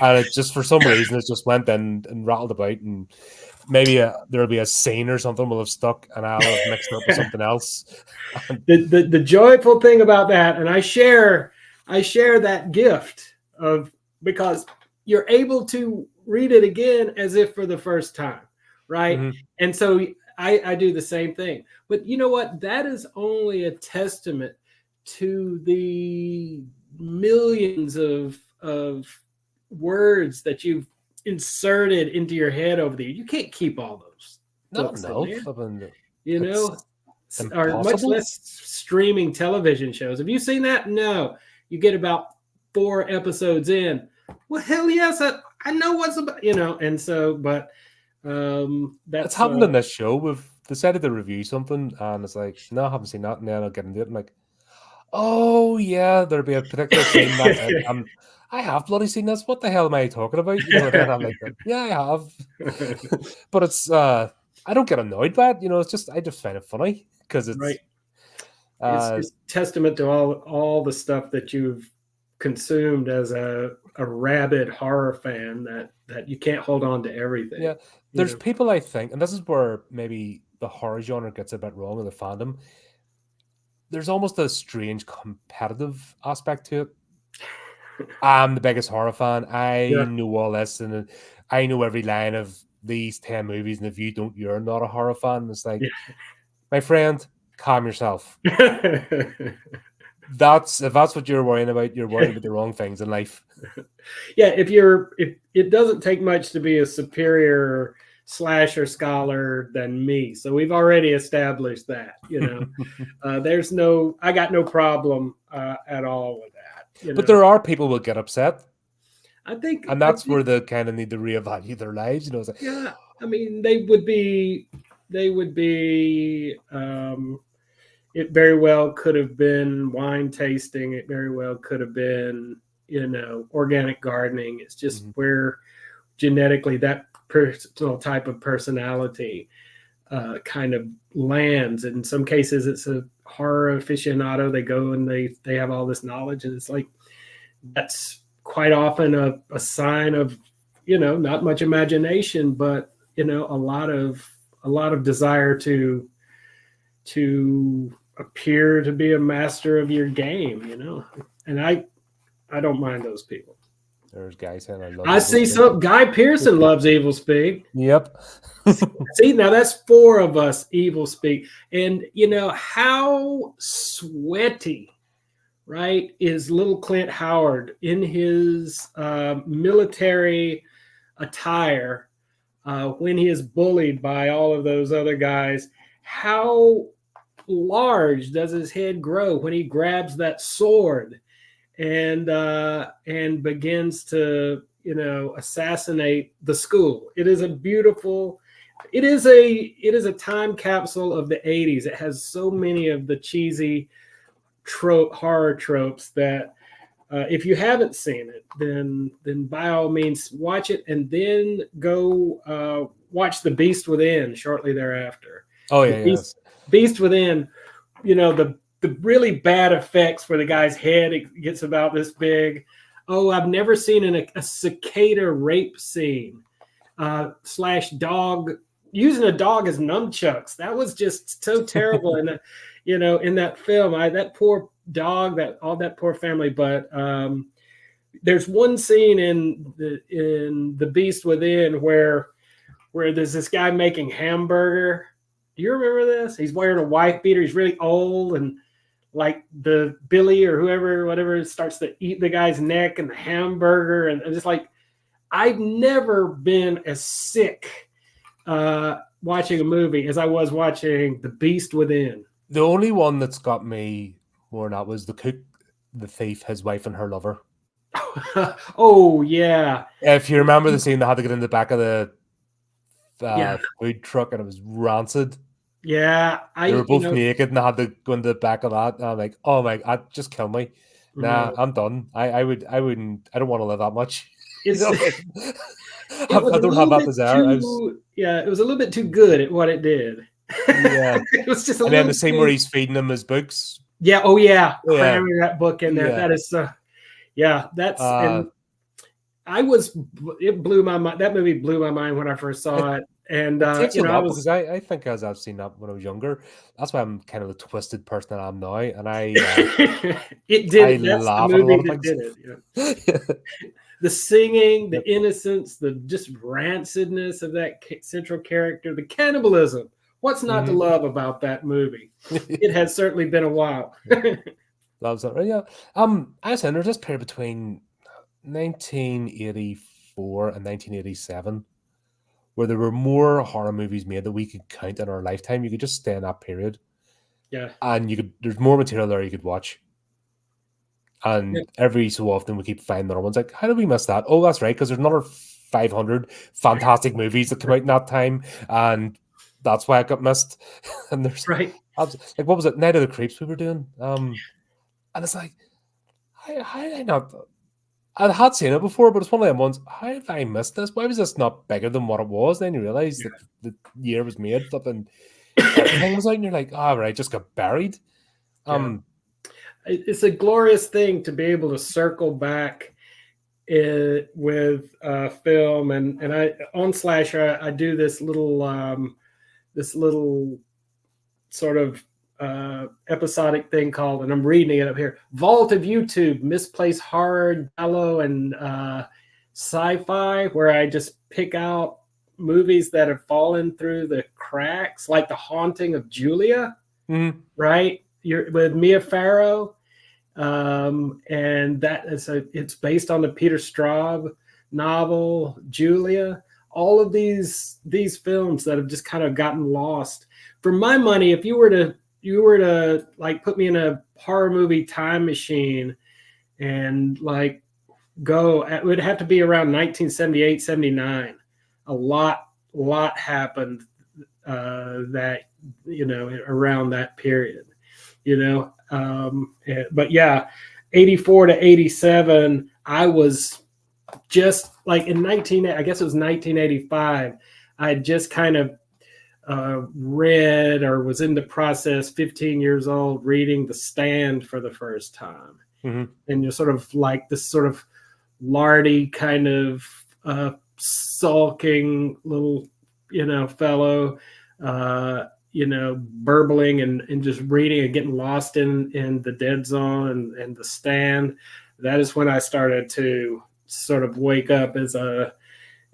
S1: And it just, for some reason, it just went in and rattled about, and maybe there'll be a scene or something will have stuck, and I'll have mixed it up with something else.
S2: The joyful thing about that, and I share that gift of, because you're able to read it again as if for the first time, right?
S1: Mhm.
S2: And so I do the same thing. But you know what? That is only a testament to the millions of words that you've inserted into your head over the years. You can't keep all those books in there,
S1: I mean,
S2: you know, or much
S1: impossible.
S2: less streaming television shows. Have you seen that? No. You get about 4 episodes in. Well, hell yes, I know what's about, you know, and so, but
S1: It's
S2: that's
S1: happened in this show. We've decided to review something, and it's like, no, I haven't seen that, and then I'll get into it. I'm like, oh yeah, there'll be a particular scene. That's it. I have bloody seen this. What the hell am I talking about? You know, and then I'm like, yeah, I have. But it's I don't get annoyed by it. You know, it's just I just find it funny because it's
S2: right. It's testament to all the stuff that you've consumed as a rabid horror fan, that you can't hold on to everything.
S1: yeah. There's people, I think, and this is where maybe the horror genre gets a bit wrong with the fandom. There's almost a strange competitive aspect to it. I'm the biggest horror fan. I know all this, and I know every line of these 10 movies. And if you don't, you're not a horror fan. It's like, my friend, calm yourself. If that's what you're worrying about, you're worrying about the wrong things in life.
S2: Yeah, if it doesn't take much to be a superior slasher scholar than me, so we've already established that. You know, I got no problem at all with that.
S1: But there are people who will get upset.
S2: I think,
S1: and that's where they kind of need to reevaluate their lives. You know, it's like,
S2: yeah, I mean, they would be. It very well could have been wine tasting. It very well could have been, organic gardening. It's just where genetically that personal type of personality kind of lands. In some cases, it's a horror aficionado. They go and they have all this knowledge, and it's like, that's quite often a sign of, not much imagination, but a lot of desire to appear to be a master of your game, and I don't mind those people.
S1: There's guys saying
S2: I see some Guy Pearson loves Evil Speak.
S1: Yep.
S2: See, now that's 4 of us Evil Speak, and how sweaty, right, is little Clint Howard in his military attire when he is bullied by all of those other guys. How large does his head grow when he grabs that sword and begins to assassinate the school? It is a time capsule of the 80s. It has so many of the cheesy horror tropes that if you haven't seen it, then by all means watch it, and then go watch The Beast Within shortly thereafter.
S1: Oh yeah,
S2: Beast Within, the really bad effects where the guy's head gets about this big. Oh, I've never seen a cicada rape scene / dog, using a dog as nunchucks. That was just so terrible. And in that film, that poor dog, that poor family. But there's one scene in the Beast Within where there's this guy making hamburger. Do you remember this? He's wearing a wife beater. He's really old, and like the Billy or whatever starts to eat the guy's neck and the hamburger, and just like, I've never been as sick watching a movie as I was watching The Beast Within.
S1: The only one that's got me more than that was the cook, the thief, his wife, and her lover.
S2: Oh yeah.
S1: If you remember the scene, they had to get in the back of the food truck, and it was rancid.
S2: Yeah,
S1: They were both naked and I had to go into the back of that. And I'm like, oh my God, just kill me. Nah,
S2: no,
S1: I'm done. I wouldn't, I don't want to live that much. You
S2: it's
S1: know,
S2: it was
S1: I
S2: a
S1: don't have
S2: little
S1: that
S2: bit
S1: desire. I was,
S2: too, yeah, it was a little bit too good at what it did.
S1: yeah.
S2: It was just a
S1: And then
S2: little
S1: the scene where
S2: too,
S1: he's feeding him his books.
S2: yeah, oh yeah,
S1: Yeah.
S2: cramming that book in there.
S1: Yeah.
S2: That is, yeah, that's,
S1: Uh,
S2: and I was, it blew my mind. That movie blew my mind when I first
S1: it,
S2: saw it. And,
S1: it takes
S2: you
S1: a
S2: know, I
S1: lot because
S2: was,
S1: I think as I've seen that when I was younger, that's why I'm kind of the twisted person that I am now. And
S2: it did
S1: I
S2: it. That's the
S1: laugh at a lot
S2: movie
S1: of
S2: that
S1: things.
S2: did it. You know? The singing, the
S1: Yep.
S2: innocence, the just rancidness of that central character, the cannibalism. What's not to
S1: Mhm.
S2: love about that movie? It has certainly been a while.
S1: Loves that, right? Yeah. I was saying there's this period between 1984 and 1987 where there were more horror movies made that we could count in our lifetime. You could just stay in that period,
S2: Yeah.
S1: and there's more material there you could watch.
S2: Yeah.
S1: And every so often we keep finding other ones. Like, how did we miss that? Oh, that's right, because there's another 500 fantastic movies that come out in that time, and that's why it got missed. And there's
S2: Right.
S1: like, what was it? Night of the Creeps we were doing. And it's like, how did I not? I had seen it before, but it's one of them ones. How have I missed this? Why was this not bigger than what it was? Then you realize that the year was made, flipping everything was out, and you're like, oh, right, just got buried.
S2: Yeah. It's a glorious thing to be able to circle back with film, and I on Slasher I do this little sort of episodic thing called, and I'm reading it up here, Vault of YouTube, Misplaced Horror, Giallo, and Sci-Fi, where I just pick out movies that have fallen through the cracks, like The Haunting of Julia,
S1: Mhm.
S2: right? You're with Mia Farrow, and that is it's based on the Peter Straub novel Julia. All of these films that have just kind of gotten lost. For my money, if you were to like put me in a horror movie time machine and like go, it would have to be around 1978, 79. A lot happened that, you know, around that period, you know. But yeah, 84 to 87, I was just like in 19, I guess it was 1985, I had just kind of read or was in the process, 15 years old, reading The Stand for the first time.
S1: Mhm.
S2: And you're sort of like this sort of lardy kind of sulking little, you know, fellow, you know, burbling and just reading and getting lost in the dead zone and The Stand. That is when I started to sort of wake up as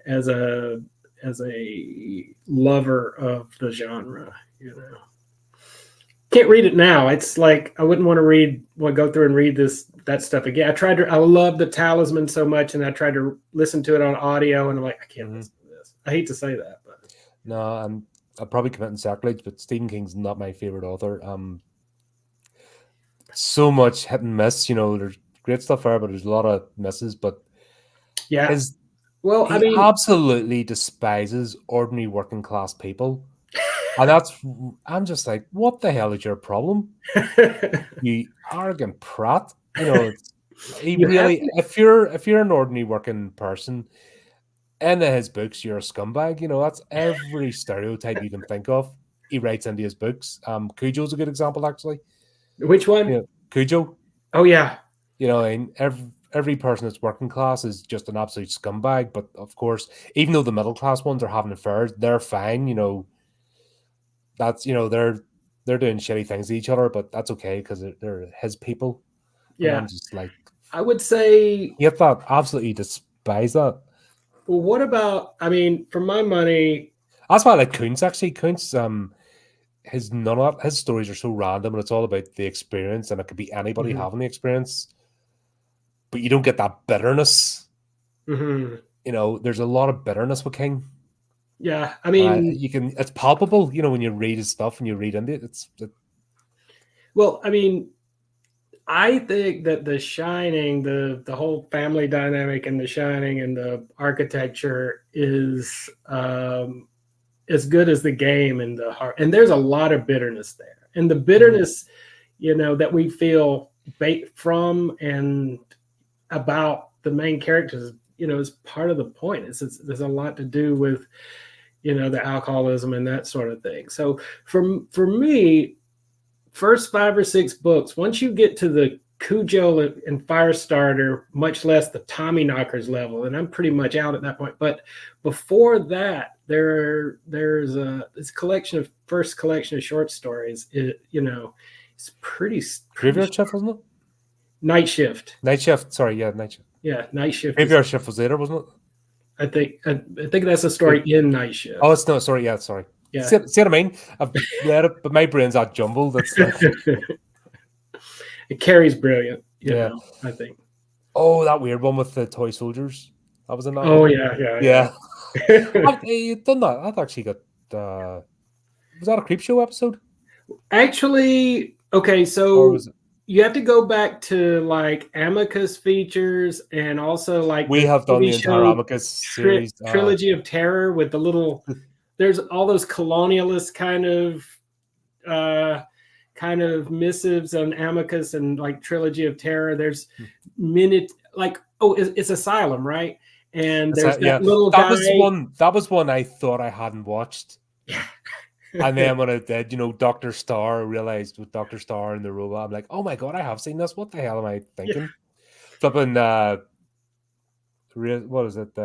S2: as a a lover of the genre, you know. Can't read it now. It's like I wouldn't want to go through and read that stuff again. I love the Talisman so much, and I tried to listen to it on audio, and I'm like, I can't
S1: Mhm.
S2: listen to this. I hate to say that, but
S1: No, I'm probably committing sacrilege, but Stephen King's not my favorite author. So much hit and miss. You know, there's great stuff there, but there's a lot of misses. But
S2: yeah.
S1: his
S2: Well, I
S1: he
S2: mean,
S1: absolutely despises ordinary working class people, and I'm just like, what the hell is your problem, you arrogant prat? You know, he
S2: you have
S1: really.
S2: to,
S1: If you're an ordinary working person, in his books, you're a scumbag. You know, that's every stereotype you can think of. He writes into his books. Cujo's a good example, actually.
S2: which
S1: You
S2: one?
S1: know, Cujo.
S2: Oh yeah,
S1: You know, and every person that's working class is just an absolute scumbag. But of course, even though the middle class ones are having affairs, they're fine. You know, that's they're doing shitty things to each other, but that's okay because they're his people. And
S2: yeah.
S1: I'm just like,
S2: I would say,
S1: you have that absolutely despise that.
S2: well, what about? I mean, for my money,
S1: That's why I like Kuntz actually. Kuntz, his none of his stories are so random and it's all about the experience and it could be anybody
S2: mhm,
S1: having the experience, but you don't get that bitterness.
S2: mhm.
S1: You know, there's a lot of bitterness with King.
S2: Yeah. I mean,
S1: You can it's palpable, you know, when you read his stuff and you read into it.
S2: well, I mean, I think that The Shining, the whole family dynamic in The Shining and the architecture is as good as the game and the heart. And there's a lot of bitterness there, and the bitterness, that we feel from and about the main characters, is part of the point. There's a lot to do with, the alcoholism and that sort of thing. So for me, first 5 or 6 books, once you get to the Cujo and Firestarter, much less the Tommyknockers level, and I'm pretty much out at that point. But before that, there's this first collection of short stories. It's pretty
S1: Graveyard Shift, wasn't it?
S2: Night Shift.
S1: Night Shift. Sorry, yeah, Night Shift.
S2: Yeah, Night Shift.
S1: Graveyard Shift was later, wasn't it?
S2: I think that's a story in Night Shift.
S1: Oh, it's not. Sorry, yeah, sorry.
S2: Yeah.
S1: See what I mean? I've read it, but my brain's all jumbled. That's
S2: Carrie's brilliant. Yeah, I think.
S1: Oh, that weird one with the toy soldiers. That was in that.
S2: Oh
S1: one.
S2: yeah.
S1: You've done that. I've actually got. Was that a Creep Show episode?
S2: Actually, okay. So you have to go back to like Amicus features, and also like
S1: we have done the entire Amicus series
S2: trilogy of terror with the little. There's all those colonialist kind of missives on Amicus and like trilogy of terror. There's it's Asylum, right? And there's little guy.
S1: That was one I thought I hadn't watched. And then when I did, Dr. Star, I realized with Dr. Star and the robot, I'm like, oh my god, I have seen this. What the hell am I thinking? Flipping what is it?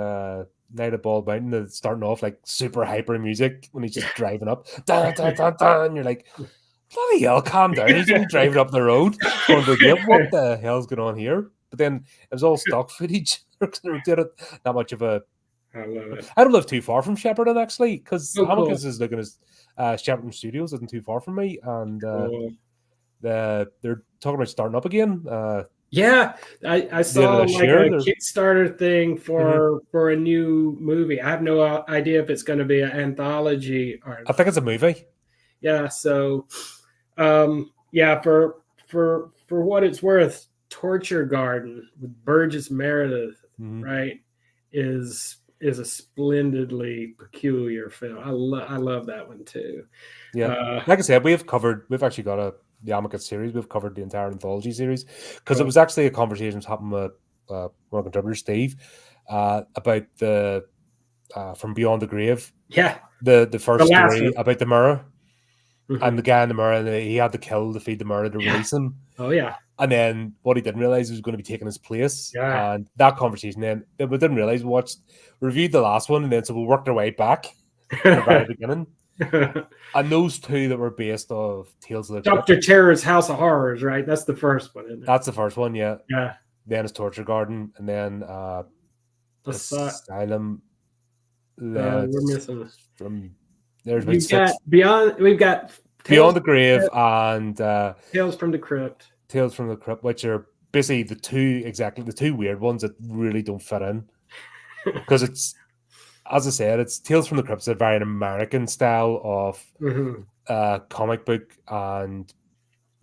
S1: Night at Bald Mountain, that's starting off like super hyper music when he's just driving up. Dun, dun, dun, dun, and you're like, bloody hell, calm down. He's just driving up the road. Going to the gate. What the hell's going on here? But then it was all stock footage. Not much of a.
S2: I love it.
S1: I don't live too far from Shepperton, actually, because Amicus
S2: cool.
S1: is looking as Shepperton Studios isn't too far from me, and they're talking about starting up again.
S2: I saw like a Kickstarter thing for a new movie. I have no idea if it's going to be an anthology or.
S1: I think it's a movie.
S2: Yeah. So, for what it's worth, Torture Garden with Burgess Meredith, right, is a splendidly peculiar film. I love that one too.
S1: Yeah, like I said, we've actually got the Amicus series. We've covered the entire anthology series because it was actually a conversation that happened with one of the contributors, Steve, about the From Beyond the Grave.
S2: Yeah,
S1: the first story about the mirror and the guy in the mirror, and he had to kill to feed the mirror to release him.
S2: Oh yeah.
S1: And then what he didn't realize was going to be taking his place.
S2: Yeah.
S1: And that conversation, then we didn't realize we reviewed the last one, and then so we worked our way back to the very beginning. And those two that were based off Tales of the
S2: Dr. Terror's House of Horrors, right? That's the first one, isn't it?
S1: That's the first one, yeah.
S2: Yeah.
S1: Then it's Torture Garden, and then Asylum.
S2: We're missing
S1: from there's
S2: we've got Beyond
S1: the Grave and
S2: Tales from the Crypt.
S1: Tales from the Crypt, which are basically the two weird ones that really don't fit in. Because it's, as I said, it's Tales from the Crypt, a very American style of comic book and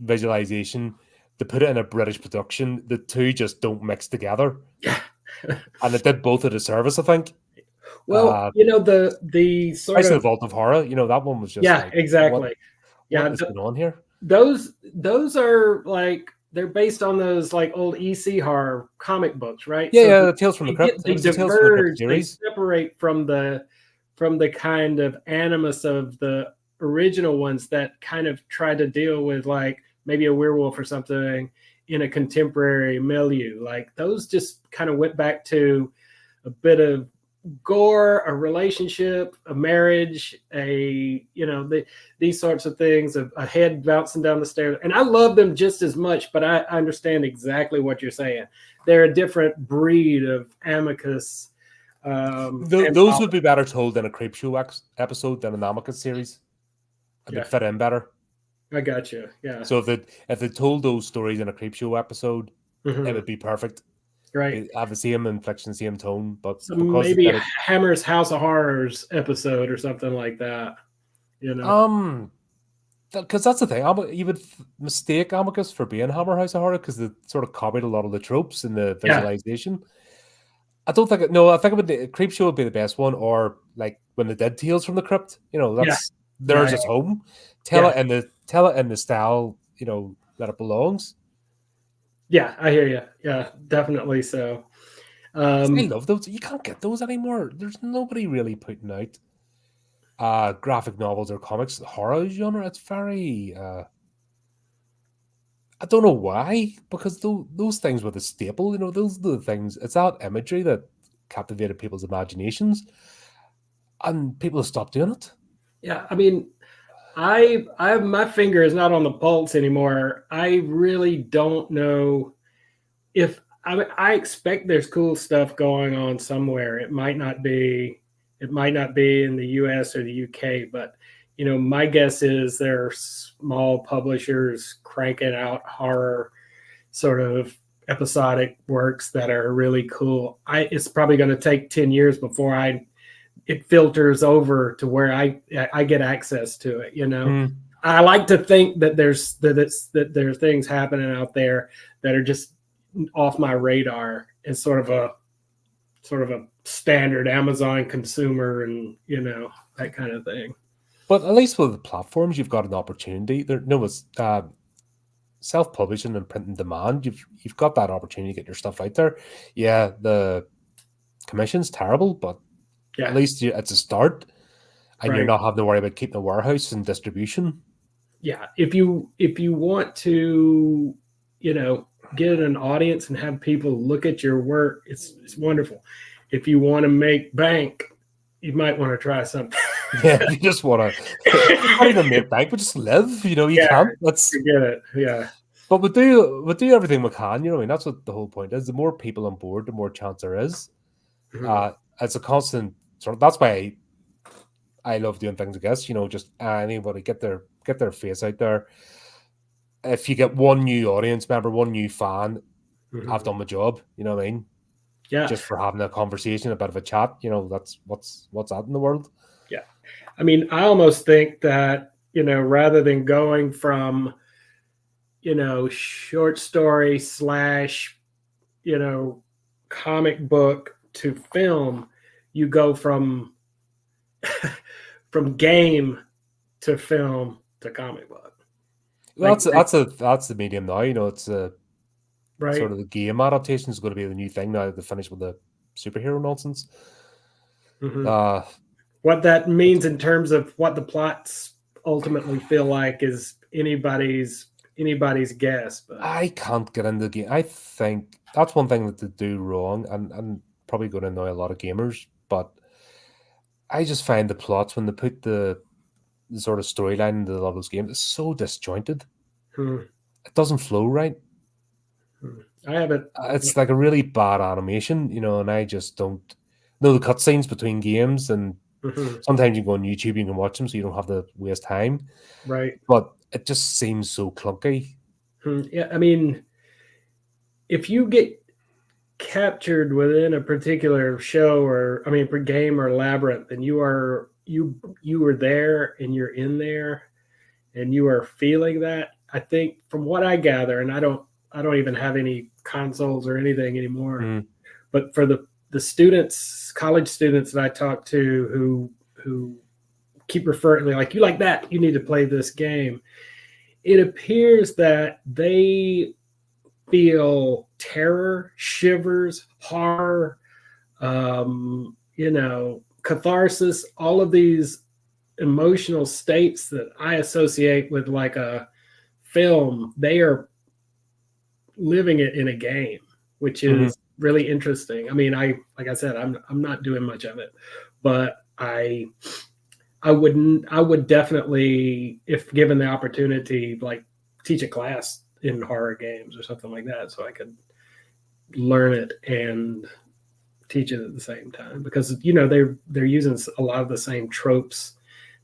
S1: visualization. To put it in a British production, the two just don't mix together. And it did both a disservice, I think.
S2: Well, the sort
S1: of Vault of Horror, that one was just
S2: exactly.
S1: What is going on here?
S2: Those are like, they're based on those like old EC horror comic books, right?
S1: Yeah, the Tales from the Crypt.
S2: They diverge, they separate from the kind of animus of the original ones that kind of try to deal with like maybe a werewolf or something in a contemporary milieu. Like those just kind of went back to a bit of gore, a relationship, a marriage, these sorts of things, a head bouncing down the stairs. And I love them just as much, but I understand exactly what you're saying. They're a different breed of Amicus.
S1: Those would be better told in a Creep Show episode than an Amicus series. They'd fit in better.
S2: I got you. Yeah.
S1: So if they told those stories in a Creep Show episode, it would be perfect.
S2: Right.
S1: Have the same inflection, same tone, but
S2: so maybe Hammer's House of Horrors episode or something like that.
S1: Because that's the thing. You would mistake Amicus for being Hammer House of Horror because they sort of copied a lot of the tropes in the visualization. I don't think no. I think it would Creep Show would be the best one, or like when they did Tales from the Crypt.
S2: Yeah,
S1: That's
S2: yeah,
S1: theirs is home.
S2: yeah,
S1: Tell it in the style that it belongs.
S2: yeah. I hear you. Yeah, definitely so.
S1: 'Cause I
S2: Um,
S1: love those. You can't get those anymore. There's nobody really putting out graphic novels or comics horror genre. It's very I don't know why, because those things were the staple. Those are the things. It's that imagery that captivated people's imaginations, and people have stopped doing it.
S2: yeah, I mean, I my finger is not on the pulse anymore. I really don't know if I expect there's cool stuff going on somewhere. It might not be in the US or the UK, but my guess is there are small publishers cranking out horror sort of episodic works that are really cool. It's probably going to take 10 years before it filters over to where I get access to it.
S1: Hmm.
S2: I like to think that there's things happening out there that are just off my radar as sort of a standard Amazon consumer, and that kind of thing.
S1: But at least with the platforms, you've got an opportunity. It's self-publishing and print and demand. You've got that opportunity to get your stuff out there. Yeah, the commission's terrible, but at
S2: Yeah,
S1: least it's a start, and you're
S2: right.
S1: not having to worry about keeping a warehouse and distribution.
S2: Yeah, if you want to, get an audience and have people look at your work, it's wonderful. If you want to make bank, you might want to try something.
S1: Yeah, if you just want to, not even make bank, but just live. You
S2: Yeah,
S1: can't. That's
S2: forget it. Yeah.
S1: but we do everything we can. I mean, that's what the whole point is. The more people on board, the more chance there is.
S2: Mhm.
S1: Uh, it's a constant sort of. That's why I love doing things. I guess just anybody get their face out there. If you get one new audience member, one new fan, I've
S2: Mhm.
S1: done my job. You know what I mean?
S2: Yeah.
S1: Just for having a conversation, a bit of a chat. That's what's out in the world.
S2: Yeah. I mean, I almost think that, rather than going from, short story slash, you know, comic book to film, you go from from game to film to comic book.
S1: Well,
S2: Like,
S1: that's the medium now. It's sort
S2: right?
S1: of the game adaptation is going to be the new thing now that they finish with the superhero nonsense.
S2: Hmm.
S1: Uh,
S2: What that means in terms of what the plots ultimately feel like is anybody's guess, but
S1: I can't get into the game. I think that's one thing that they do wrong, and probably going to annoy a lot of gamers. But I just find the plots when they put the sort of storyline into a lot of those games, it's so disjointed.
S2: hmm,
S1: It doesn't flow right.
S2: I haven't.
S1: It's like a really bad animation, and I just don't know the cutscenes between games. And
S2: Mhm.
S1: sometimes you go on YouTube, you can watch them, so you don't have to waste time.
S2: Right.
S1: But it just seems so clunky.
S2: Yeah, I mean, if you get captured within a particular show, or I mean, per game or labyrinth, and you are there and you're in there and you are feeling that. I think from what I gather, and I don't even have any consoles or anything anymore,
S1: Mm.
S2: but for the students, college students that I talk to who keep referring like, you like that, you need to play this game. It appears that they feel terror, shivers, horror, catharsis, all of these emotional states that I associate with like a film. They are living it in a game, which
S1: Hmm.
S2: is really interesting. I mean, like I said, I'm not doing much of it, but I would definitely, if given the opportunity, like teach a class in horror games or something like that, so I could learn it and teach it at the same time, because they're using a lot of the same tropes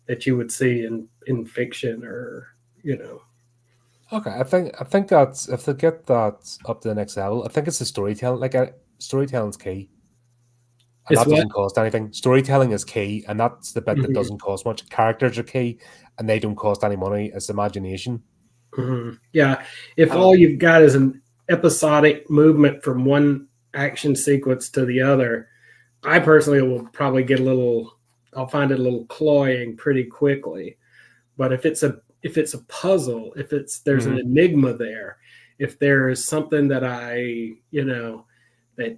S2: that you would see in fiction, or you know
S1: Okay, I think that's if they get that up to the next level, I think it's the storytelling. Like storytelling's key, and
S2: it's
S1: that
S2: what.
S1: doesn't cost anything. Storytelling is key, and that's the bit that
S2: Mhm,
S1: doesn't cost much. Characters are key, and they don't cost any money. It's imagination.
S2: mhm. Yeah, if
S1: And
S2: all you've got is an episodic movement from one action sequence to the other, I personally will probably get I'll find it a little cloying pretty quickly. But if it's a puzzle, if there's an enigma there, if there's something that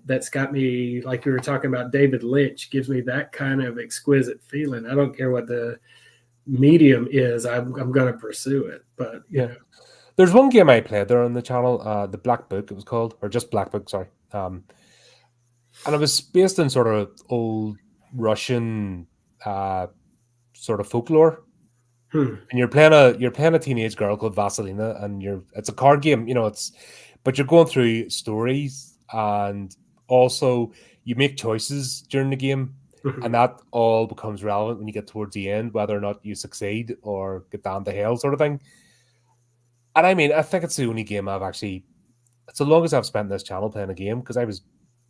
S2: that's got me, like you were talking about, David Lynch gives me that kind of exquisite feeling. I don't care what the medium is, I'm going to pursue it. But
S1: yeah, there's one game I played there on the channel, the Black Book it was called, or just Black Book, sorry. And it was based in sort of old Russian sort of folklore. And you're playing a teenage girl called Vasilina, and it's a card game, but you're going through stories, and also you make choices during the game, and that all becomes relevant when you get towards the end, whether or not you succeed or get down to hell, sort of thing. And I mean, I think it's the only game it's the longest I've spent this channel playing a game, because I was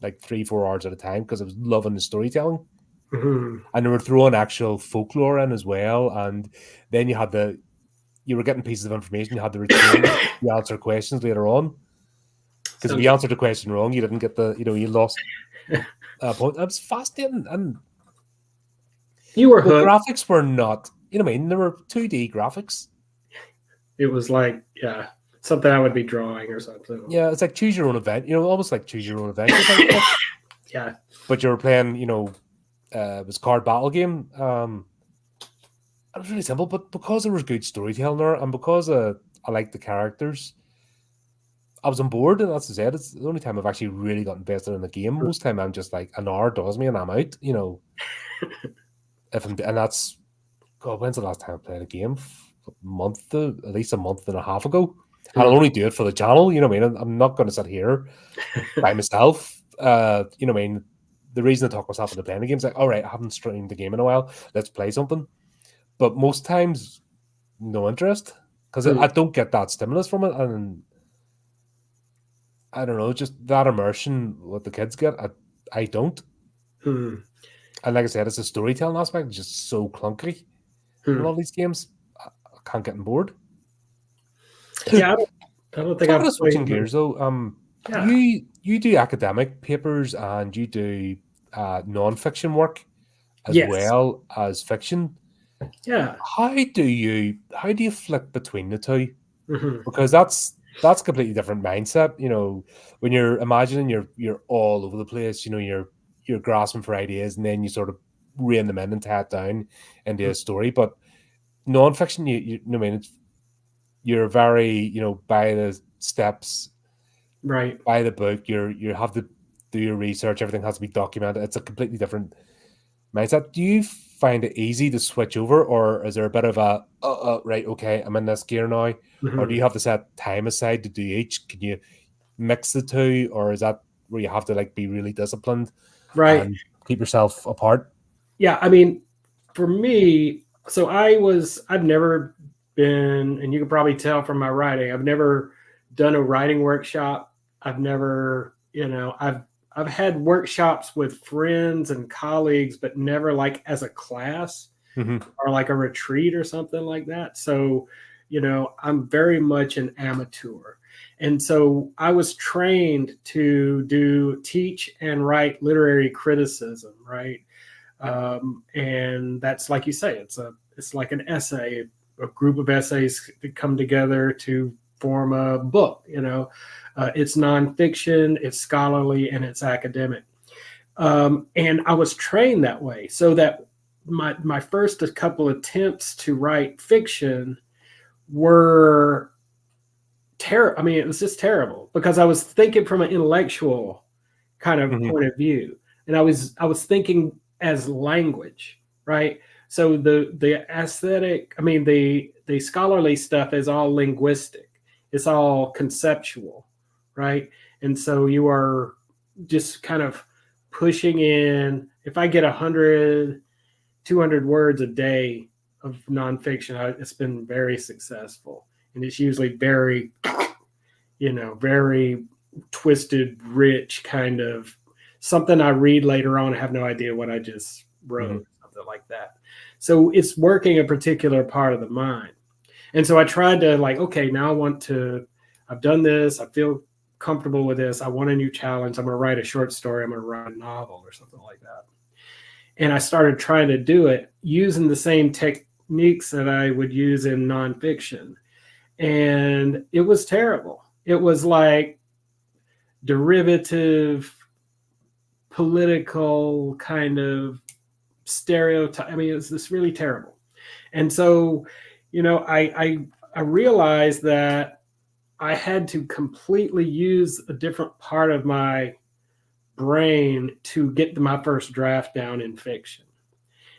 S1: like 3-4 hours at a time, because I was loving the storytelling. And they were throwing actual folklore in as well, and then you were getting pieces of information you had to retain to answer questions later on. Because if you answered the question wrong, you didn't get you lost a point. It was fascinating, and
S2: you were
S1: the graphics were not, there were 2D graphics.
S2: It was like, yeah, something I would be drawing or something.
S1: Yeah, it's like choose your own event, almost like choose your own event.
S2: Yeah.
S1: But you were playing, it was a card battle game. It was really simple, but because there was good storytelling there, and because I liked the characters, I was on board. And that's said, it's the only time I've actually really got invested in the game. Most time I'm just like, an hour does me and I'm out, and that's, God, when's the last time I played a game? At least a month and a half ago. And I'll only do it for the channel, I'm not going to sit here by myself. The reason I talk myself into playing the game is like, all right, I haven't streamed the game in a while, let's play something. But most times, no interest, because I don't get that stimulus from it, and I don't know, just that immersion what the kids get, I don't. And like I said, it's a storytelling aspect, just so clunky in a lot of these games. I can't get on board.
S2: Yeah, I don't think I'm
S1: switching gears though. You do academic papers and you do non-fiction work as well as fiction.
S2: Yeah.
S1: How do you flip between the two? Because that's a completely different mindset. When you're imagining you're all over the place, you're grasping for ideas, and then you sort of rein them in and tie it down into a story. But non-fiction, you're very, by the steps,
S2: right,
S1: by the book. You have to do your research. Everything has to be documented. It's a completely different mindset. Do you find it easy to switch over, or is there a bit of a right, okay, I'm in this gear now, or do you have to set time aside to do each? Can you mix the two, or is that where you have to be really disciplined,
S2: right,
S1: and keep yourself apart?
S2: Yeah, I mean, for me, so I've never been, and you can probably tell from my writing, I've never done a writing workshop. I've never, I've had workshops with friends and colleagues, but never as a class or like a retreat or something like that. So, I'm very much an amateur. And so I was trained to teach and write literary criticism, right? And that's, like you say, it's like an essay, a group of essays that come together to form a book. It's nonfiction, it's scholarly, and it's academic. And I was trained that way, so that my first couple attempts to write fiction were terrible. I mean, it was just terrible, because I was thinking from an intellectual kind of point of view, and I was thinking as language, right? So the aesthetic, I mean, the scholarly stuff is all linguistic. It's all conceptual, right? And so you are just kind of pushing in. If I get 100, 200 words a day of nonfiction, it's been very successful. And it's usually very, very twisted, rich kind of something I read later on. I have no idea what I just wrote, something like that. So it's working a particular part of the mind. And so I tried to okay, now I've done this. I feel comfortable with this. I want a new challenge. I'm going to write a short story. I'm going to write a novel or something like that. And I started trying to do it using the same techniques that I would use in nonfiction. And it was terrible. It was like derivative, political kind of stereotype. I mean, it was this really terrible. And so, I realized that I had to completely use a different part of my brain to get to my first draft down in fiction.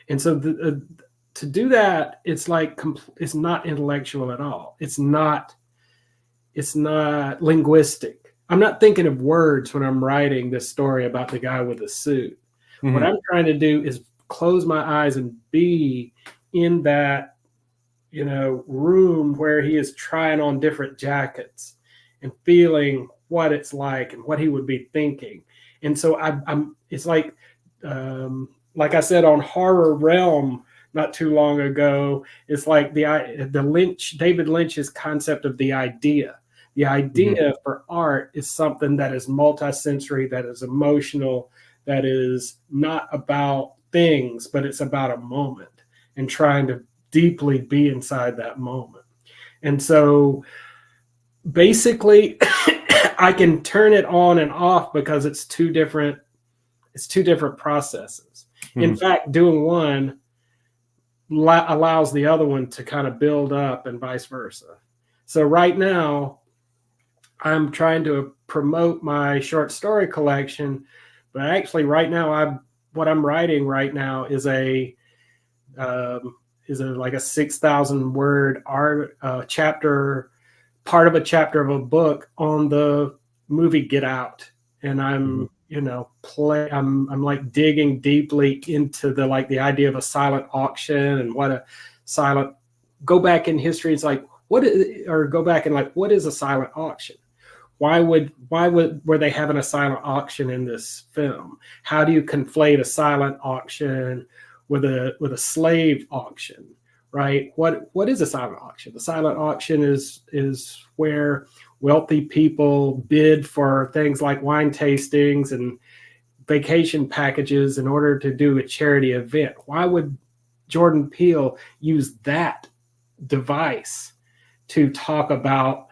S2: And so to do that, it's like it's not intellectual at all. It's not linguistic. I'm not thinking of words when I'm writing this story about the guy with the suit. Mm-hmm. What I'm trying to do is close my eyes and be in that, room where he is trying on different jackets and feeling what it's like and what he would be thinking. And so it's like I said on Horror Realm not too long ago, it's like David Lynch's concept of the idea. The idea for art is something that is multisensory, that is emotional, that is not about things, but it's about a moment and trying to deeply be inside that moment. And so basically I can turn it on and off because it's two different processes. In fact, doing one allows the other one to kind of build up and vice versa. So right now I'm trying to promote my short story collection, but actually right now what I'm writing right now is like a 6,000 word art chapter, part of a chapter of a book on the movie Get Out. And I'm, I'm like digging deeply into the idea of a silent auction and go back in history. It's like, what is a silent auction? Why were they having a silent auction in this film? How do you conflate a silent auction with a slave auction, right? What is a silent auction? The silent auction is where wealthy people bid for things like wine tastings and vacation packages in order to do a charity event. Why would Jordan Peele use that device to talk about,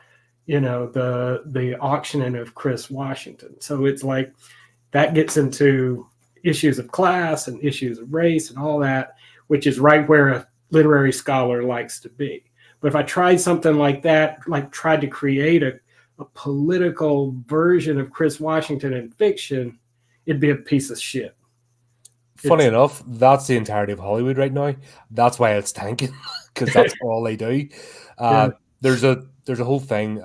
S2: the auctioning of Chris Washington? So it's like that gets into issues of class and issues of race and all that, which is right where a literary scholar likes to be. But if I tried something like that, like tried to create a political version of Chris Washington in fiction, it'd be a piece of shit.
S1: Funny enough, that's the entirety of Hollywood right now. That's why it's tanking, because that's all they do. Yeah. There's a whole thing,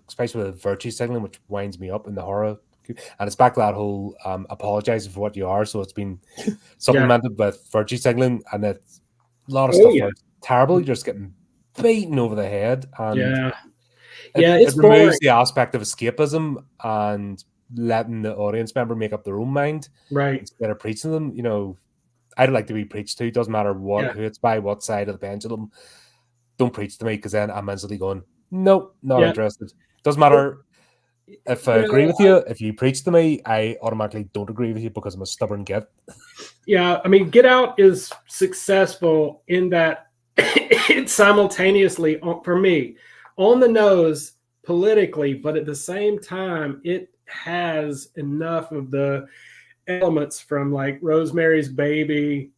S1: especially with virtue signaling, which winds me up in the horror. And it's back to that whole apologizing for what you are. So it's been supplemented with virtue signaling, and it's a lot of stuff like terrible. You're just getting beaten over the head. And it removes the aspect of escapism and letting the audience member make up their own mind.
S2: Right.
S1: Instead of preaching them. I'd like to be preached to. It doesn't matter who it's by, what side of the pendulum. Don't preach to me, because then I'm mentally going, nope, not interested. Doesn't matter. If I agree with you, if you preach to me, I automatically don't agree with you because I'm a stubborn git.
S2: Yeah, I mean, Get Out is successful in that it's simultaneously, for me, on the nose politically, but at the same time, it has enough of the elements from like Rosemary's Baby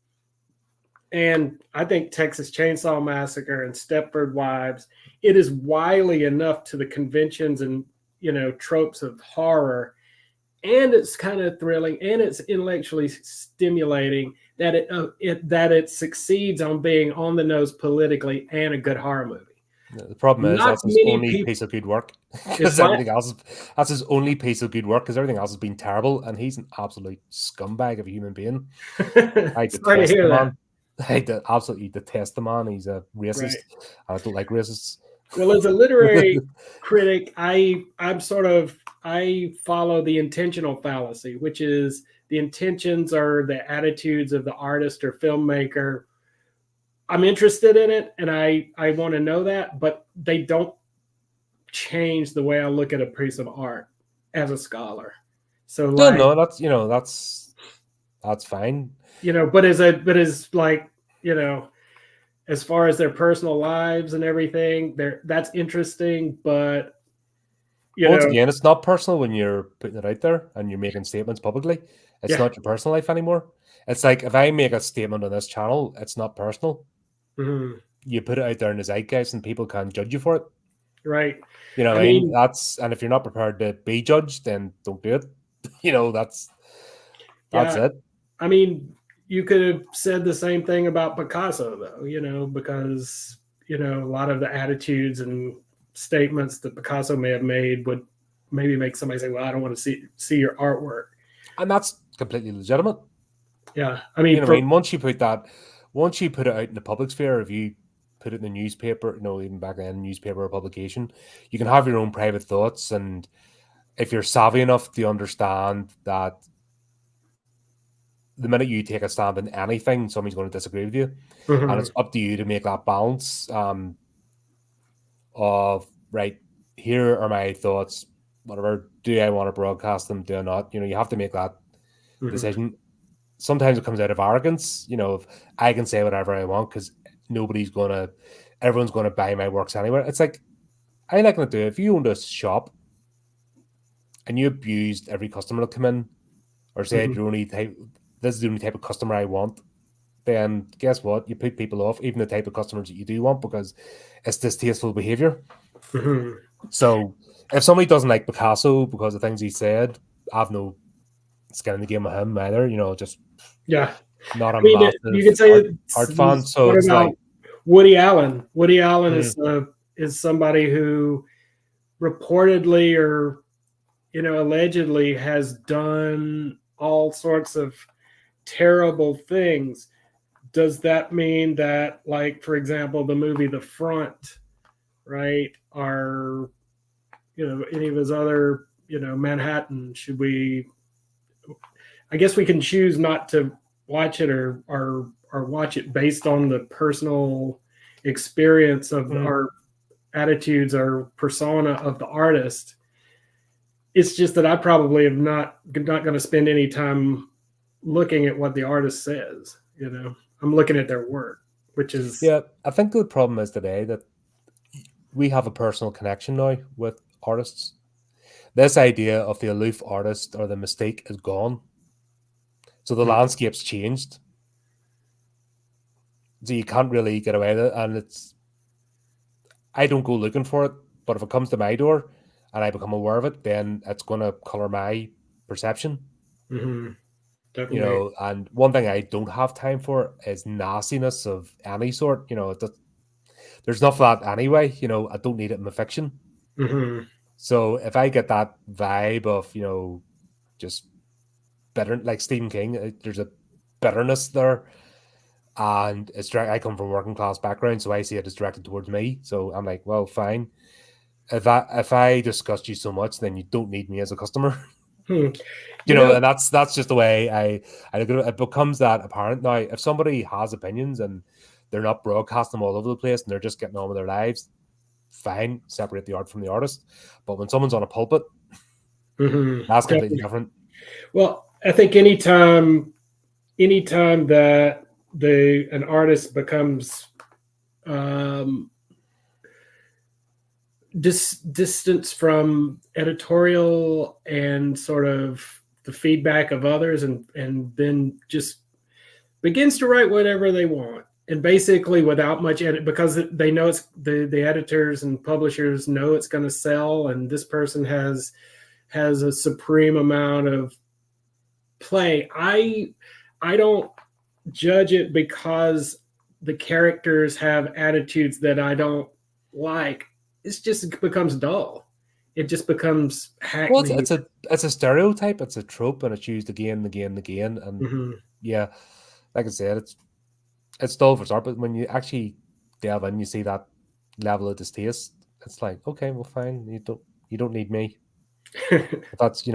S2: and I think Texas Chainsaw Massacre and Stepford Wives. It is wily enough to the conventions and tropes of horror, and it's kind of thrilling and it's intellectually stimulating that it succeeds on being on the nose politically and a good horror movie.
S1: The problem is that's his only piece of good work. Because everything else that's his only piece of good work, because everything else has been terrible, and he's an absolute scumbag of a human being. I detest the man. I absolutely detest the man. He's a racist. Right. I don't like racists.
S2: Well, as a literary critic, I follow the intentional fallacy, which is the intentions or the attitudes of the artist or filmmaker. I'm interested in it and I want to know that, but they don't change the way I look at a piece of art. as a scholar. So
S1: No,
S2: like,
S1: no, that's fine.
S2: but as like, as far as their personal lives and everything, that's interesting, but
S1: Once again, it's not personal when you're putting it out there and you're making statements publicly. It's
S2: yeah.
S1: not your personal life anymore. It's like if I make a statement on this channel, it's not personal.
S2: Mhm.
S1: You put it out there in the zeitgeist and people can judge you for it.
S2: Right.
S1: You know
S2: I
S1: what I mean?
S2: mean,
S1: And if you're not prepared to be judged, then don't do it. That's
S2: yeah.
S1: it.
S2: I mean, you could have said the same thing about Picasso, though, because, a lot of the attitudes and statements that Picasso may have made would maybe make somebody say, well, I don't want to see your artwork.
S1: And that's completely legitimate.
S2: Yeah. I
S1: You
S2: mean,
S1: know what I mean? Once you put it out in the public sphere, if you put it in the newspaper, even back then, newspaper or publication, you can have your own private thoughts. And if you're savvy enough to understand that the minute you take a stand in anything, somebody's going to disagree with you. And
S2: mhm,
S1: it's up to you to make that balance of, right, here are my thoughts, whatever. Do I want to broadcast them? Do I not? You have to make that
S2: mhm,
S1: decision. Sometimes it comes out of arrogance, if I can say whatever I want because everyone's gonna buy my works anywhere. It's like I like to do. If you owned a shop and you abused every customer that come in, or said
S2: mhm,
S1: this is the only type of customer I want, then guess what? You put people off, even the type of customers that you do want, because it's distasteful behavior.
S2: mhm.
S1: So if somebody doesn't like Picasso because of things he said, I've no skin in the game with him either. Just
S2: Yeah.
S1: not
S2: I
S1: a
S2: mean, you
S1: massive
S2: could say
S1: art fan. So
S2: what
S1: it's
S2: about
S1: like,
S2: Woody Allen? Woody Allen
S1: mm,
S2: is somebody who reportedly or allegedly has done all sorts of terrible things. Does that mean that, like, for example, the movie The Front, right, or any of his other, Manhattan, should we? I guess we can choose not to watch it or watch it based on the personal experience of
S1: mm,
S2: our attitudes or persona of the artist. It's just that I probably am not going to spend any time looking at what the artist says. I'm looking at their work, which is
S1: yeah, I think the problem is today that we have a personal connection now with artists. This idea of the aloof artist or the mistake is gone. So the landscape's changed. So you can't really get away with it. And I don't go looking for it, but if it comes to my door and I become aware of it, then it's going to color my perception.
S2: mhm, definitely.
S1: And one thing I don't have time for is nastiness of any sort. There's enough of that anyway. I don't need it in my fiction.
S2: Mhm,
S1: So if I get that vibe of, just bitter, like Stephen King, there's a bitterness there. And I come from a working class background, so I see it as directed towards me. So I'm like, well, fine. If I disgust you so much, then you don't need me as a customer.
S2: hmm. You know,
S1: And that's just the way I look at it. It becomes that apparent now. If somebody has opinions and they're not broadcasting them all over the place and they're just getting on with their lives, fine, separate the art from the artist. But when someone's on a pulpit, that's completely
S2: definitely.
S1: different.
S2: Well, I think anytime that an artist becomes um, distance from editorial and sort of the feedback of others, and then just begins to write whatever they want, and basically without much edit, because they know it's the editors and publishers know it's going to sell, and this person has a supreme amount of play. I don't judge it because the characters have attitudes that I don't like. It becomes dull. It just becomes
S1: Well,
S2: hackneyed.
S1: it's a stereotype, it's a trope, and it's used again and again and again. And
S2: Mhm.
S1: yeah, like I said, it's dull for start, but when you actually delve in, you see that level of distaste. It's like, okay, well, fine. You don't need me. But that's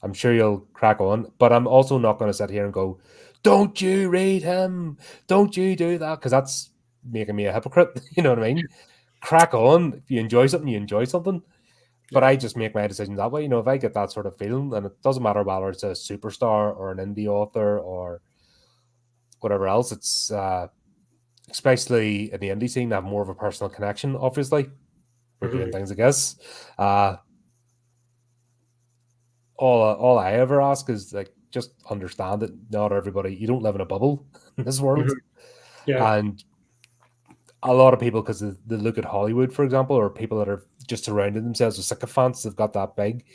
S1: I'm sure you'll crack on. But I'm also not going to sit here and go, "Don't you read him? Don't you do that?" Because that's making me a hypocrite. You know what I mean? Crack on. If you enjoy something, you enjoy something. But
S2: Yeah.
S1: I just make my decision that way. If I get that sort of feeling, and it doesn't matter whether it's a superstar or an indie author or whatever else, it's especially in the indie scene, I have more of a personal connection, obviously. We're doing
S2: Mhm.
S1: things, I guess. Uh, all I ever ask is like just understand that not everybody, you don't live in a bubble in this world.
S2: Mhm. Yeah.
S1: And a lot of people, because they look at Hollywood, for example, or people that are just surrounding themselves with sycophants, they've got that big,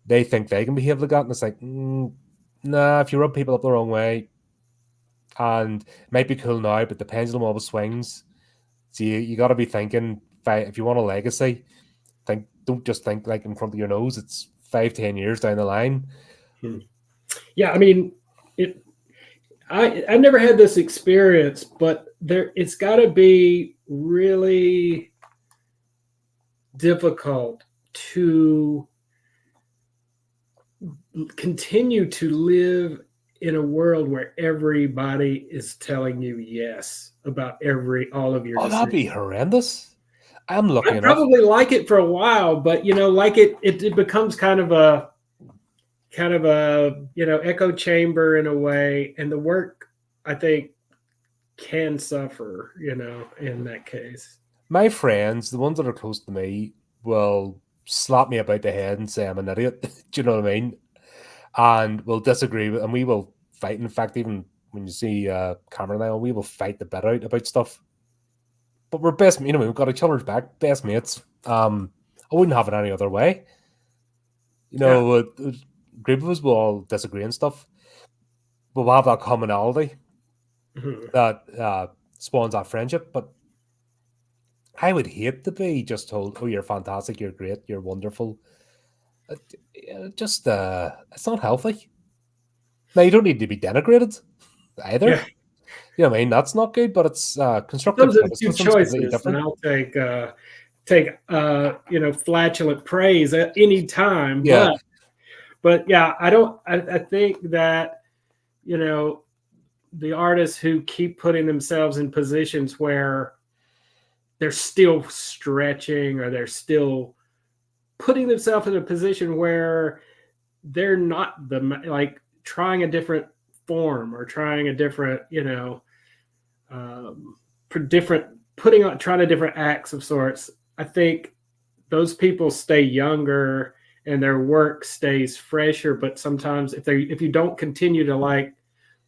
S1: they think they can behave like that. And it's like, nah, if you rub people up the wrong way, and it might be cool now, but the pendulum always swings. So you got to be thinking, if you want a legacy, don't just think like in front of your nose. It's 5, 10 years down the line.
S2: Mhm. Yeah. I mean, it. I've never had this experience, but it's got to be really difficult to continue to live in a world where everybody is telling you yes about all of your
S1: Oh, that'd
S2: decisions.
S1: be horrendous. I'm
S2: I
S1: lucky enough.
S2: probably like it for a while, but like it becomes kind of a echo chamber in a way, and the work I think can suffer, in that case.
S1: My friends, the ones that are close to me, will slap me about the head and say I'm an idiot. Do you know what I mean? And we'll disagree, and we will fight. In fact, even when you see Cameron and I, we will fight the bit out about stuff. But we're best, we've got each other's back, best mates. I wouldn't have it any other way.
S2: Yeah.
S1: A group of us will all disagree and stuff, but we'll have that commonality
S2: Mhm.
S1: that spawns that friendship. But I would hate to be just told, "Oh, you're fantastic, you're great, you're wonderful." Just it's not healthy. Now you don't need to be denigrated either.
S2: Yeah.
S1: You know what I mean? That's not good, but it's constructive
S2: Those are the two
S1: criticism is completely
S2: choices, and
S1: different.
S2: I'll take flatulent praise at any time.
S1: Yeah.
S2: But yeah, I think that you know the artists who keep putting themselves in positions where they're still stretching, or they're still putting themselves in a position where they're not like trying a different form, or trying a different um, different putting on trying to different acts of sorts. I think those people stay younger and their work stays fresher. But sometimes if you don't continue to like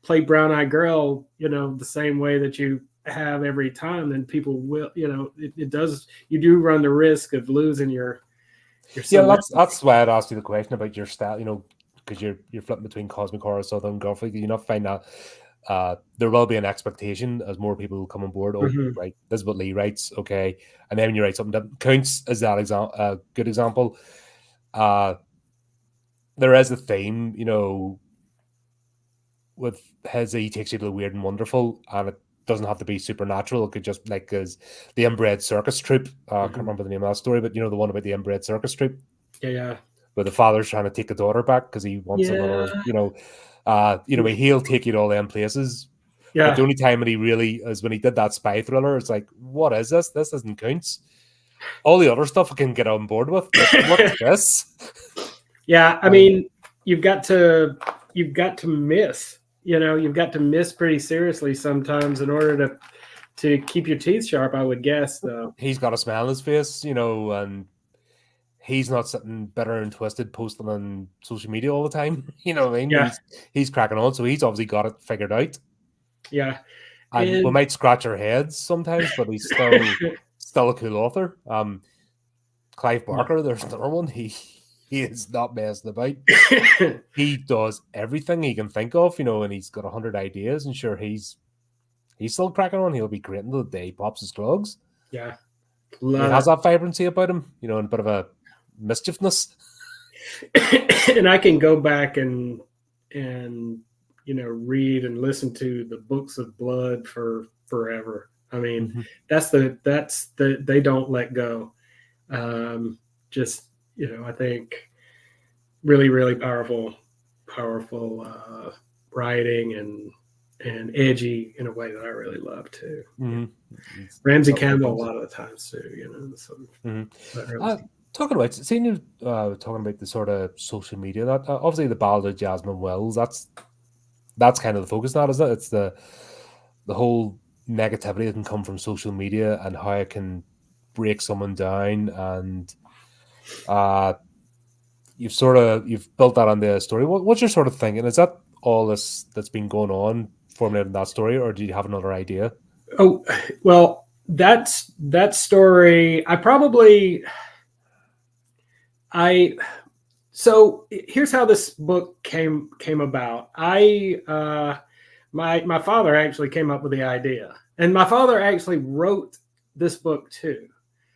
S2: play Brown Eyed Girl, the same way that you have every time, then people will, it does. You do run the risk of losing your
S1: Yeah,
S2: celebrity.
S1: that's why I'd asked you the question about your style, because you're flipping between cosmic horror, southern gothic. You not find that there will be an expectation as more people come on board. Oh,
S2: Mhm.
S1: right, this is what Lee writes, okay, and then when you write something that counts as that good example. Uh, there is a theme, with his, he takes you to the weird and wonderful, and it doesn't have to be supernatural. It could just like as the inbred circus troupe. I can't
S2: Mhm.
S1: remember the name of that story, but the one about the inbred circus troupe
S2: Yeah, yeah,
S1: where the father's trying to take the daughter back because he wants
S2: yeah,
S1: another. He'll take you to all them places. But the
S2: yeah.
S1: only time that he really is when he did that spy thriller. It's like, what is this? This doesn't count. All the other stuff I can get on board with, but what's this?
S2: Yeah, I
S1: Um,
S2: mean, you've got to miss. You've got to miss pretty seriously sometimes in order to keep your teeth sharp. I would guess, though.
S1: he's got a smile on his face, and he's not sitting bitter and twisted posting on social media all the time. You know what I mean?
S2: Yeah,
S1: He's cracking on, so he's obviously got it figured out.
S2: yeah,
S1: And we
S2: and
S1: might scratch our heads sometimes, but he's still a cool author. Clive Barker, there's another one. He is not messing about. He does everything he can think of, and he's got 100 ideas. And sure, he's still cracking on. He'll be great until the day he pops his clogs.
S2: yeah,
S1: And he
S2: love
S1: has that vibrancy about him, and a bit of a mischievousness.
S2: it. And I can go back and read and listen to the books of blood for forever. I mean,
S1: Mm-hmm.
S2: that's the they don't let go. Just I think really, really powerful writing, and edgy in a way that I really love too.
S1: Mm-hmm.
S2: Ramsey
S1: That's what it
S2: Campbell a
S1: comes.
S2: lot of the times too. So
S1: Mm-hmm.
S2: that really.
S1: Talking about seeing you talking about the sort of social media that obviously the ballad of Jasmine Wells, that's kind of the focus now, isn't it? It's the whole negativity that can come from social media and how it can break someone down, and uh you've built that on the story. What's your sort of thinking? Is that all this that's been going on formulating that story, or do you have another idea?
S2: Oh, well, that story. I so here's how this book came about. My father actually came up with the idea, and my father actually wrote this book too.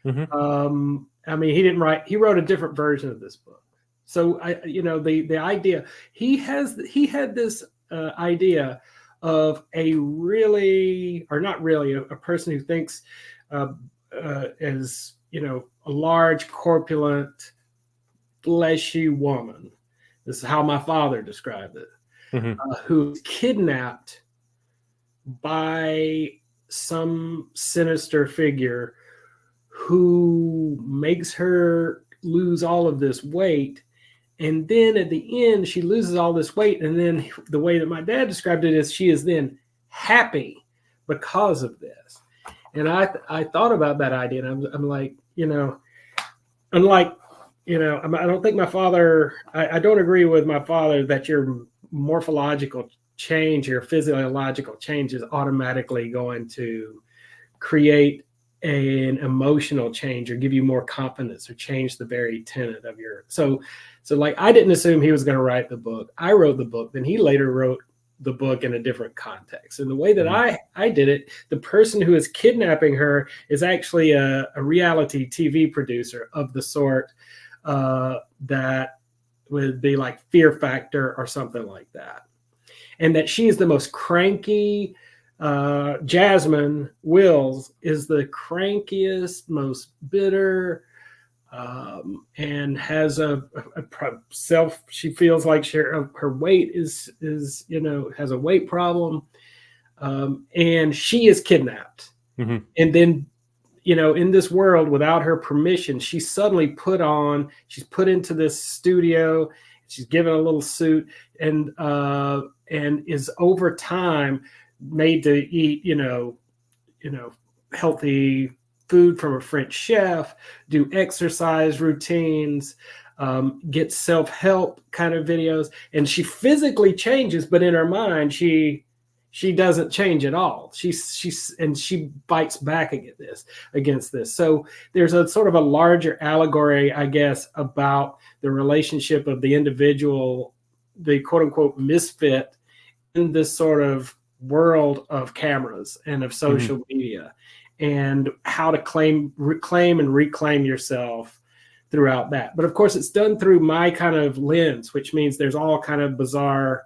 S1: Mm-hmm.
S2: I mean, he didn't write. He wrote a different version of this book. So the idea he had this idea of a really, or not really, a person who thinks uh, as a large, corpulent, fleshy woman. This is how my father described it.
S1: Mm-hmm.
S2: Who's kidnapped by some sinister figure who makes her lose all of this weight. And then at the end, she loses all this weight. And then the way that my dad described it is she is then happy because of this. And I thought about that idea, and I'm like, unlike, I don't think my father, I don't agree with my father that your morphological change, your physiological change is automatically going to create an emotional change or give you more confidence or change the very tenet of your so like I didn't assume he was going to write the book. I wrote the book, then he later wrote the book in a different context. And the way that I did it, the person who is kidnapping her is actually a reality TV producer of the sort that would be like Fear Factor or something like that. And that she is the most cranky. Jasmine Wills is the crankiest, most bitter, and has a self. She feels like her weight is has a weight problem, and she is kidnapped.
S1: Mm-hmm.
S2: And then in this world without her permission, she's suddenly she's put into this studio. She's given a little suit, and is over time made to eat, healthy food from a French chef, do exercise routines, get self-help kind of videos, and she physically changes, but in her mind, she doesn't change at all. She bites back against this. So there's a sort of a larger allegory, I guess, about the relationship of the individual, the quote unquote misfit in this sort of world of cameras and of social media, and how to reclaim and reclaim yourself throughout that. But of course, it's done through my kind of lens, which means there's all kind of bizarre,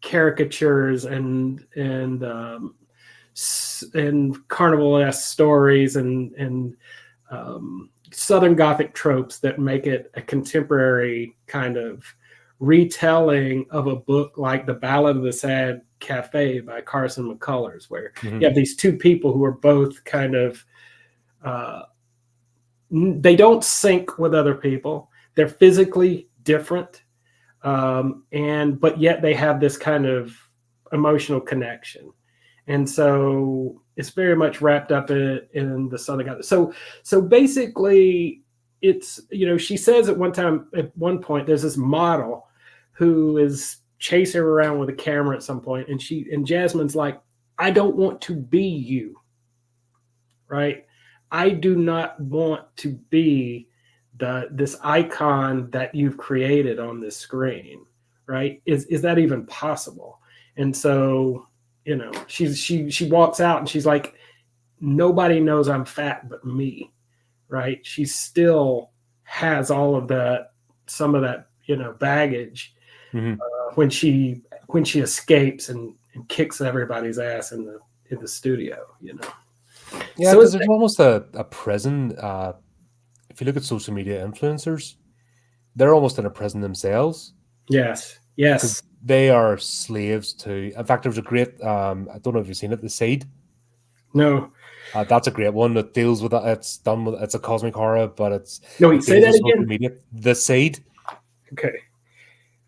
S2: caricatures and carnival-esque stories and Southern Gothic tropes that make it a contemporary kind of retelling of a book like The Ballad of the Sad Cafe by Carson McCullers, where you have these two people who are both kind of they don't sync with other people. They're physically different, but yet they have this kind of emotional connection. And so it's very much wrapped up in the Southern Gothic. So basically, it's she says at one point, there's this model who is chasing her around with a camera at some point, and Jasmine's like, I don't want to be you, right? I do not want to be this icon that you've created on this screen, right? Is that even possible? And so she walks out and she's like, nobody knows I'm fat but me, right? She still has all of that, some of that baggage when she escapes and kicks everybody's ass in the studio.
S1: Yeah,
S2: So
S1: because there's almost a prison. If you look at social media influencers, they're almost in a prison themselves.
S2: Yes.
S1: Because they are slaves to. In fact, there was a great. I don't know if you've seen it, The Seed.
S2: No.
S1: That's a great one. It deals with that. It's done with. It's a cosmic horror, but
S2: No, wait,
S1: it
S2: say
S1: deals
S2: that
S1: with social
S2: again.
S1: media. The Seed.
S2: Okay.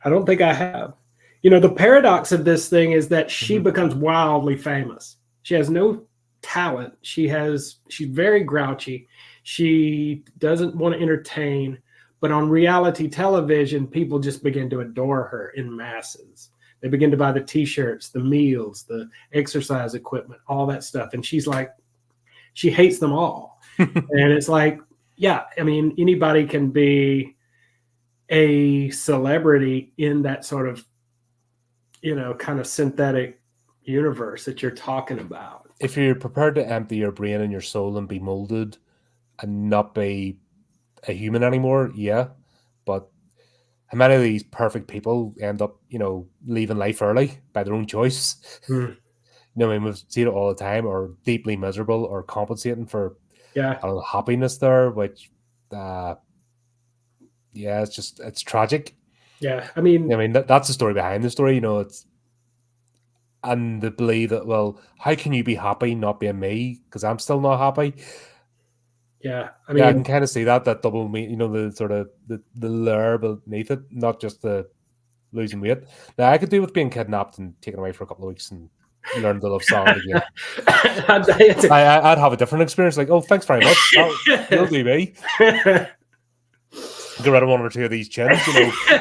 S2: I don't think I have. You know, the paradox of this thing is that she becomes wildly famous. She has no talent. She's very grouchy. She doesn't want to entertain, but on reality television, people just begin to adore her in masses. They begin to buy the t-shirts, the meals, the exercise equipment, all that stuff. And she's like, she hates them all. And it's like, yeah, I mean, anybody can be a celebrity in that sort of, you know, kind of synthetic universe that you're talking about.
S1: If you're prepared to empty your brain and your soul and be molded and not be a human anymore, yeah. But how many of these perfect people end up, leaving life early by their own choice? I mean, we've seen it all the time, or deeply miserable, or compensating for
S2: Yeah,
S1: happiness there, which, yeah, it's tragic.
S2: yeah. I mean,
S1: that's the story behind the story. And they believe that, well, how can you be happy not being me? Because I'm still not happy.
S2: yeah. I
S1: Yeah, I
S2: mean,
S1: can kind of see that double mean, the sort of the lure beneath it, not just the losing weight. Now, I could do with being kidnapped and taken away for a couple of weeks and learn to love salad again. I'd have a different experience. Like, oh, thanks very much. You'll do me. Get rid of one or two of these chins.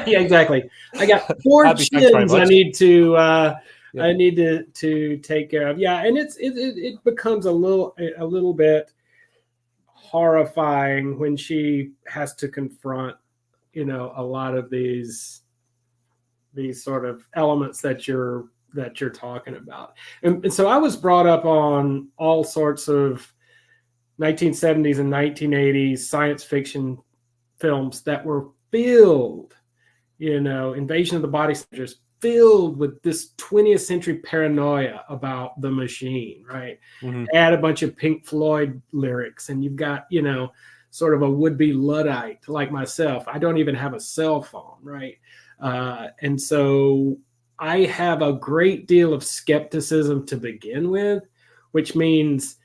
S2: Yeah, exactly. I got 4 chins I need to I need to take care of. Yeah, and it becomes a little bit horrifying when she has to confront, a lot of these sort of elements that you're talking about. And so I was brought up on all sorts of 1970s and 1980s science fiction films that were filled, Invasion of the Body Snatchers, filled with this 20th century paranoia about the machine, right? Add a bunch of Pink Floyd lyrics, and you've got, sort of a would-be Luddite like myself. I don't even have a cell phone, right? And so I have a great deal of skepticism to begin with, which means,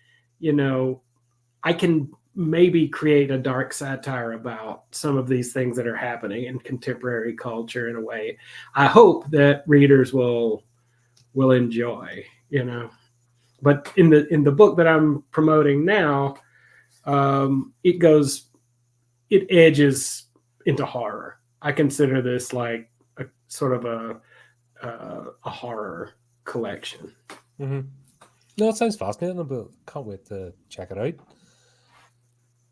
S2: I can maybe create a dark satire about some of these things that are happening in contemporary culture in a way I hope that readers will enjoy, But in the book that I'm promoting now, it edges into horror. I consider this like a sort of a horror collection.
S1: No, it sounds fascinating, but can't wait to check it out.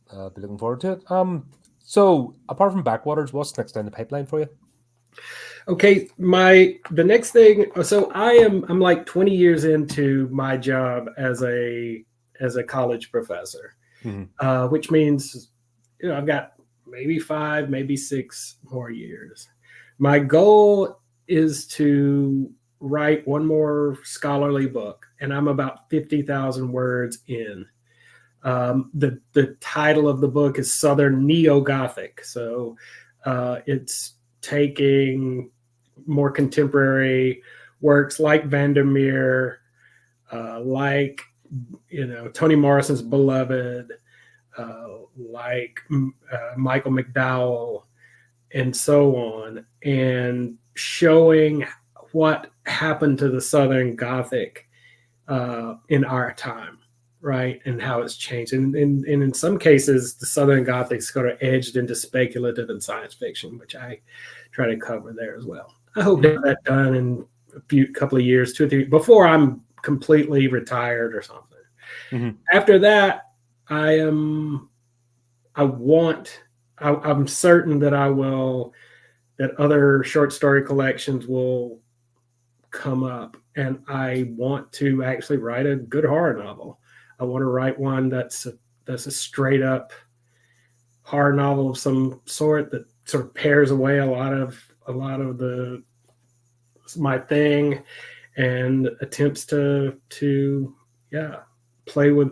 S1: I'll be looking forward to it. So apart from Backwaters, what's next down the pipeline for you?
S2: Okay, the next thing. So I'm like 20 years into my job as a college professor, which means I've got maybe 5, maybe 6 more years. My goal is to write one more scholarly book, and I'm about 50,000 words in. The title of the book is Southern Neo-Gothic. So it's taking more contemporary works like Vandermeer, like, Toni Morrison's Beloved, like Michael McDowell, and so on, and showing what happened to the Southern Gothic in our time. Right, and how it's changed, and in some cases, the Southern Gothic is sort of edged into speculative and science fiction, which I try to cover there as well. I hope to have that done in couple of years, 2 or 3, before I'm completely retired or something. After that, I'm certain that that other short story collections will come up, and I want to actually write a good horror novel. I want to write one that's a straight up horror novel of some sort that sort of pares away a lot of my thing, and attempts to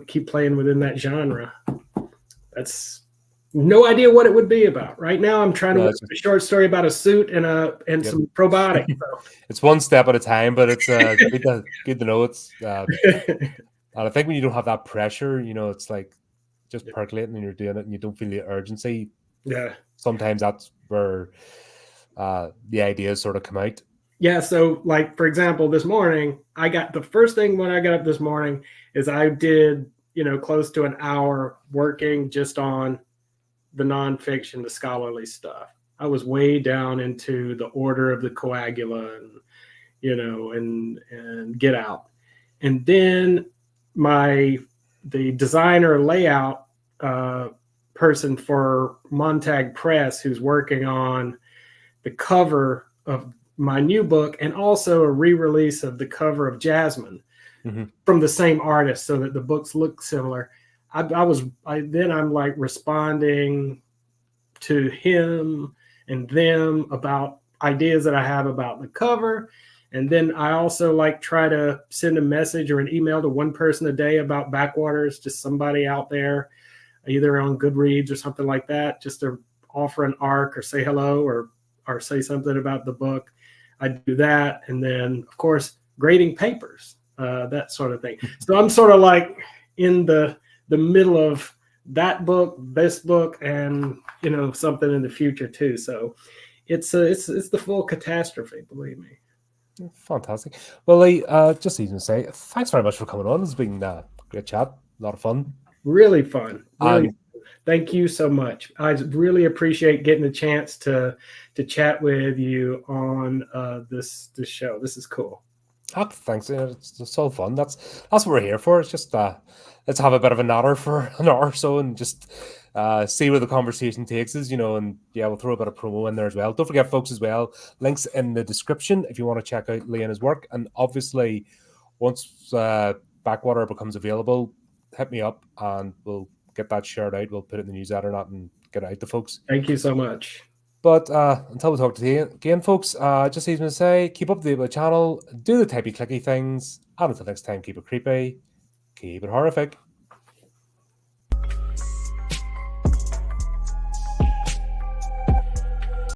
S2: keep playing within that genre. That's no idea what it would be about. Right now, I'm trying to write a short story about a suit and some probiotics. So.
S1: It's one step at a time, but it's good to know. It's And I think when you don't have that pressure, it's like just
S2: Yeah.
S1: percolating and you're doing it and you don't feel the urgency.
S2: Yeah.
S1: Sometimes that's where the ideas sort of come out.
S2: Yeah. So, like, for example, this morning, the first thing when I got up this morning is I did, close to an hour working just on the nonfiction, the scholarly stuff. I was way down into the order of the coagula and, and get out. And then the designer layout person for Montag Press, who's working on the cover of my new book and also a re-release of the cover of Jasmine from the same artist, so that the books look similar. I'm like responding to him and them about ideas that I have about the cover. And then I also like try to send a message or an email to one person a day about Backwaters, just somebody out there, either on Goodreads or something like that, just to offer an arc or say hello or say something about the book. I do that. And then, of course, grading papers, that sort of thing. So I'm sort of like in the middle of that book, this book, and something in the future too. So it's the full catastrophe, believe me.
S1: Fantastic. Well, Lee, just even say thanks very much for coming on. It's been a great chat, a lot of fun.
S2: Really fun. Really. Thank you so much. I really appreciate getting the chance to chat with you on this show. This is cool.
S1: Thanks. It's so fun. That's what we're here for. It's just let's have a bit of a natter for an hour or so and just see where the conversation takes us, and yeah, we'll throw a bit of promo in there as well. Don't forget, folks, as well, links in the description if you want to check out Lee and his work. And obviously, once Backwater becomes available, hit me up and we'll get that shared out. We'll put it in the newsletter and get it out to folks.
S2: Thank you so much.
S1: But until we talk to you again, folks, just even to say, keep up to date with the channel, do the typey clicky things, and until next time, keep it creepy, keep it horrific.